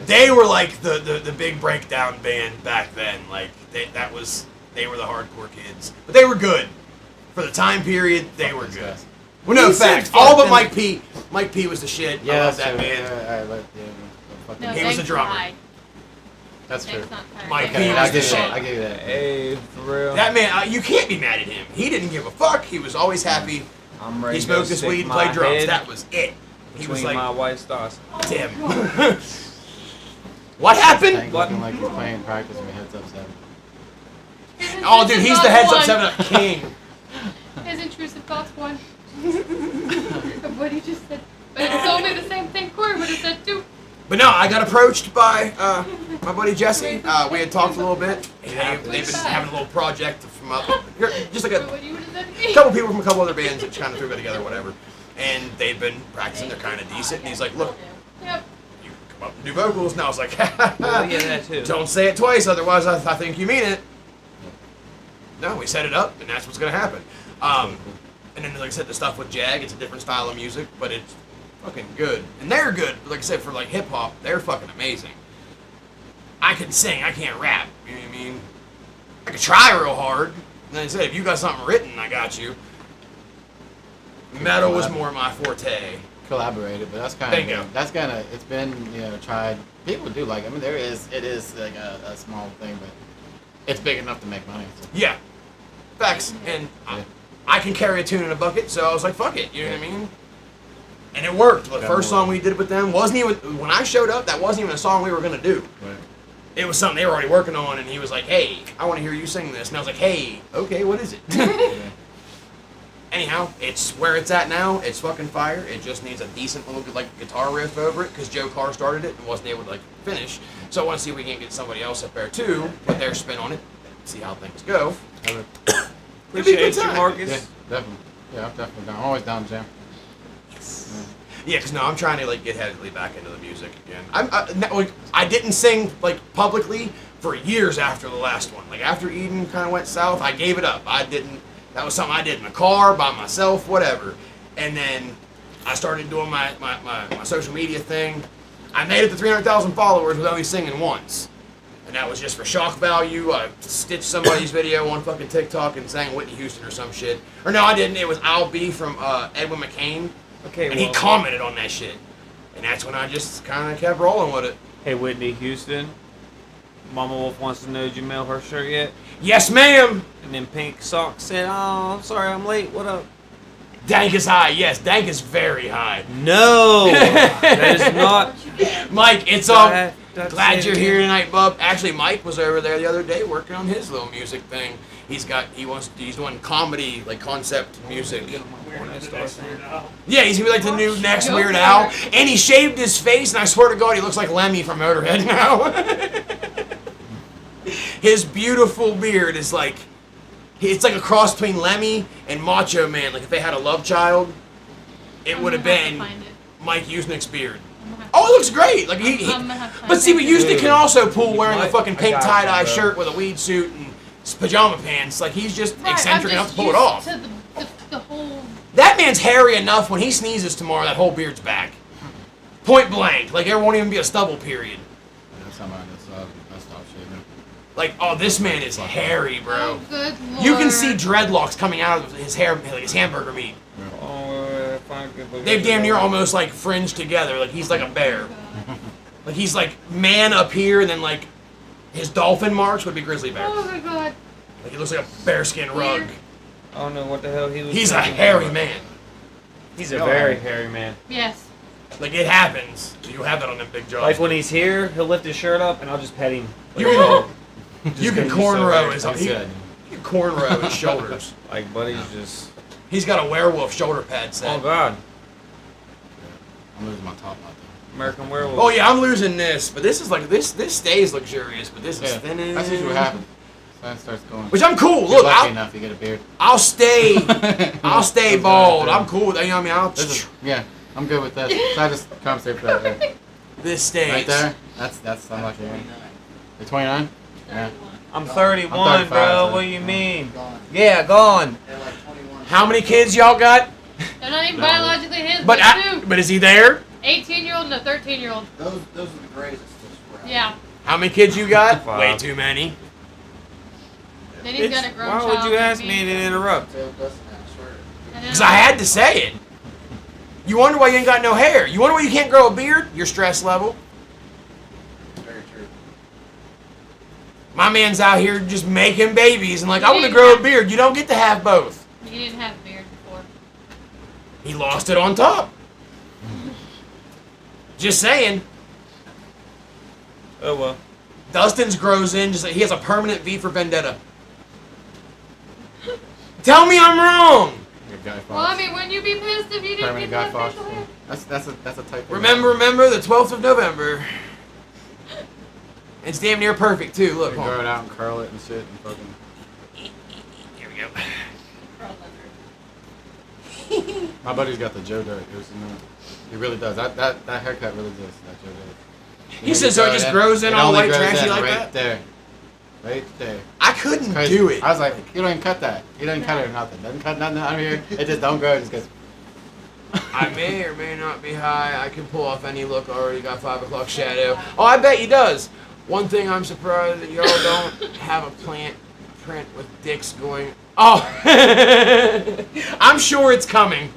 They were like the big breakdown band back then. Like they were the hardcore kids, but they were good for the time period. They Fuck were those good. guys. Well, no He said facts. fuck All but them. Mike P. Mike P was the shit. Yeah, I love that's that true. band. No, He was a thanks drummer. lied. That's true. Thanks not tired. Mike Okay, P I'll was the give you that. shit. I'll give you that. Hey, for real. That man, you can't be mad at him. He didn't give a fuck. He was always happy. I'm ready He to go smoked his stick weed and my played drums. head That was it. He was between like, my wife's thoughts. Tim. What happened? Hank looking like he's playing practice with heads up 7. Oh, dude, he's the heads up One. 7 up king. His intrusive thoughts one. Of what he just said. But it's only the same thing Corey would have said too. But no, I got approached by my buddy Jesse. We had talked a little bit. They've been having a little project from up here, just like What you would have said to me. a couple people from a couple other bands that kind of threw it together, whatever. And they've been practicing. They're kind of decent. And he's like, "Look, Yep. you can come up and do vocals." And I was like, Oh, yeah, that too. "Don't say it twice, otherwise I think you mean it." No, we set it up, and that's what's gonna happen. And then, like I said, the stuff with Jag, it's a different style of music, but it's fucking good. And they're good. Like I said, for like hip hop, they're fucking amazing. I can sing, I can't rap. You know what I mean? I can try real hard. And then I said, if you got something written, I got you. Metal was more my forte. Collaborated, but that's kind Bingo. of it's been tried. People do like. I mean, it is like a small thing, but it's big enough to make money. So. Yeah. Facts. And I can carry a tune in a bucket, so I was like, fuck it. You know what I mean? And it worked. The first song we did with them wasn't even, when I showed up, that wasn't even a song we were going to do. Right. It was something they were already working on, and he was like, hey, I want to hear you sing this. And I was like, hey, okay, what is it? Anyhow, it's where it's at now. It's fucking fire. It just needs a decent little like guitar riff over it, because Joe Carr started it and wasn't able to like finish. So I want to see if we can get somebody else up there too, put their spin on it, see how things go. It'd be a good Appreciate you, time. Marcus. Yeah, definitely. Yeah, I'm definitely down. I'm always down, Jam. Yeah, because no, I'm trying to like get heavily back into the music again. I didn't sing like publicly for years after the last one. Like after Eden kind of went south, I gave it up. I didn't. That was something I did in the car by myself, whatever. And then I started doing my social media thing. I made it to 300,000 followers with only singing once. And that was just for shock value. I stitched somebody's video on fucking TikTok and sang Whitney Houston or some shit. Or no, I didn't. It was I'll Be from Edwin McCain. Okay, And he commented on that shit. And that's when I just kind of kept rolling with it. Hey, Whitney Houston. Mama Wolf wants to know, did you mail her shirt yet? Yes, ma'am. And then Pink Sock said, oh, I'm sorry, I'm late. What up? Dank is high. Yes, Dank is very high. No, that is not. Mike, it's all. That's Glad it. you're here tonight, bub. Actually, Mike was over there the other day working on his little music thing. He's doing comedy, like concept music. Yeah, he's gonna be like the new next Weird Al. And he shaved his face, and I swear to God, he looks like Lemmy from Motorhead now. His beautiful beard is like, it's like a cross between Lemmy and Macho Man. Like if they had a love child, it would have been Mike Usnick's beard. Oh, it looks great. Like but see, but Usnick can also pull wearing a fucking pink tie-dye shirt with a weed suit and pajama pants. Like he's just eccentric enough to pull it off. To the whole. That man's hairy enough. When he sneezes tomorrow, that whole beard's back. Point blank. Like there won't even be a stubble period. That's how I stopped shaving. Like, oh, this man is hairy, bro. Oh, good Lord. You can see dreadlocks coming out of his hair, like his hamburger meat. They've damn near almost like fringed together. Like he's like a bear. Like he's like man up here, and then like his dolphin marks would be grizzly bear. Oh my God. Like he looks like a bearskin rug. I don't know what the hell he was. He's a hairy man. He's a very hairy man. Yes. Like it happens. You'll have that on them big jaws. Like when he's here, he'll lift his shirt up, and I'll just pet him. You can cornrow his. You can cornrow his shoulders. Like buddy's just. He's got a werewolf shoulder pad set. Oh God. I'm losing my top knot though. American Werewolf. Oh yeah, I'm losing this, but this is like this stays luxurious, but this is thinning. That's usually what happens. So it starts going. Which I'm cool. You're Look, lucky enough you get a beard. I'll stay bald. Yeah. I'm cool with that. You know what I mean? Yeah, I'm good with this. So I just compensate for that. Right, This stays. right there. That's I'm lucky. Right? You're 29. Yeah. I'm 31, I'm 35, bro. so- What do you mean? Yeah, gone. They're like 21. How many kids y'all got? They're not even biologically his, But two. but is he there? 18-year-old and a 13-year-old. Those are the grays that still spread. Yeah. How many kids you got? 5. Way too many. Then he's got a grown child. Why would you like ask me to interrupt? Tail doesn't, I swear. And then Because I had to say it. You wonder why you ain't got no hair. You wonder why you can't grow a beard? Your stress level. Very true. My man's out here just making babies and like, I want to grow a beard. You don't get to have both. He didn't have a beard before. He lost it on top. Just saying. Oh well. Dustin's grows in, just like he has a permanent V for Vendetta. Tell me I'm wrong. You're Guy Fawkes. Well, I mean, wouldn't you be pissed if you didn't Permanent get Guy that Fawkes. facial hair? That's a type. Remember the 12th of November. It's damn near perfect too. Look, You hold grow on. it out and curl it and shit and fucking. Here we go. My buddy's got the Joe Dirt. He really does. That haircut really does. That Joe Dirt. He says so it just grows in It all only white grows trashy in like right that? there. Right there. I couldn't Crazy. do it. I was like, you don't even cut that. You don't even cut it or nothing. Doesn't cut nothing out of here. It just don't grow. It just goes. I may or may not be high. I can pull off any look. Already got 5 o'clock shadow. Oh, I bet he does. One thing I'm surprised that y'all don't have a plant print with dicks going. Oh, I'm sure it's coming.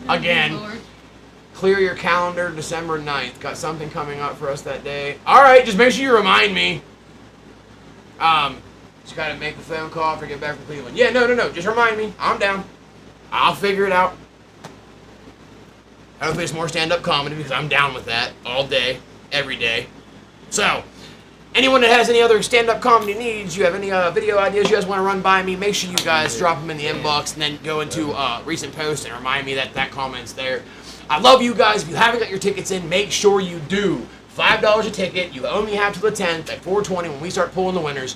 Again. Lord. Clear your calendar, December 9th. Got something coming up for us that day. All right, just make sure you remind me. Just gotta make the phone call after I get back from Cleveland. Yeah, no. Just remind me. I'm down. I'll figure it out. Hopefully it's more stand-up comedy because I'm down with that all day, every day. So, anyone that has any other stand-up comedy needs, you have any video ideas you guys want to run by me, make sure you guys drop them in the inbox and then go into recent posts and remind me that comment's there. I love you guys. If you haven't got your tickets in, make sure you do. $5 a ticket. You only have till the 10th at 4:20 when we start pulling the winners.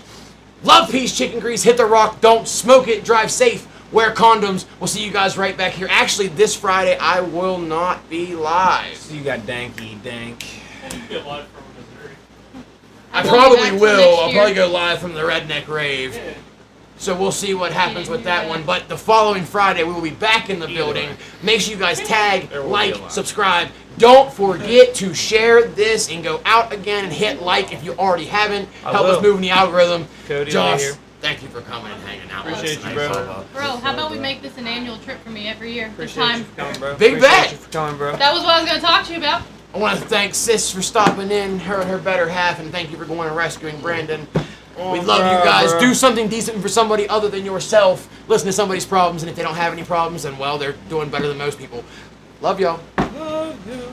Love, peace, chicken grease. Hit the rock. Don't smoke it. Drive safe. Wear condoms. We'll see you guys right back here. Actually, this Friday, I will not be live. So you got danky dank. You get live from Missouri. I won't be probably back till will. next I'll year. probably go live from the Redneck Rave. Yeah. So we'll see what happens Yeah, with that yeah. one. But the following Friday, we will be back in the building. way. Make sure you guys tag, There will be like, a lot. subscribe. Don't forget to share this and go out again and hit like if you already haven't. I Help us will. move in the algorithm. Cody, Josh, right here. thank you for coming and hanging out with us Appreciate you, tonight. bro. Bro, how about we make this an annual trip for me every year? This Appreciate time. you for coming, bro. Big Appreciate bet. you for coming, bro. That was what I was gonna talk to you about. I want to thank Sis for stopping in, her and her better half, and thank you for going and rescuing Brandon. We love you guys. Do something decent for somebody other than yourself. Listen to somebody's problems, and if they don't have any problems, then, well, they're doing better than most people. Love y'all. Love you.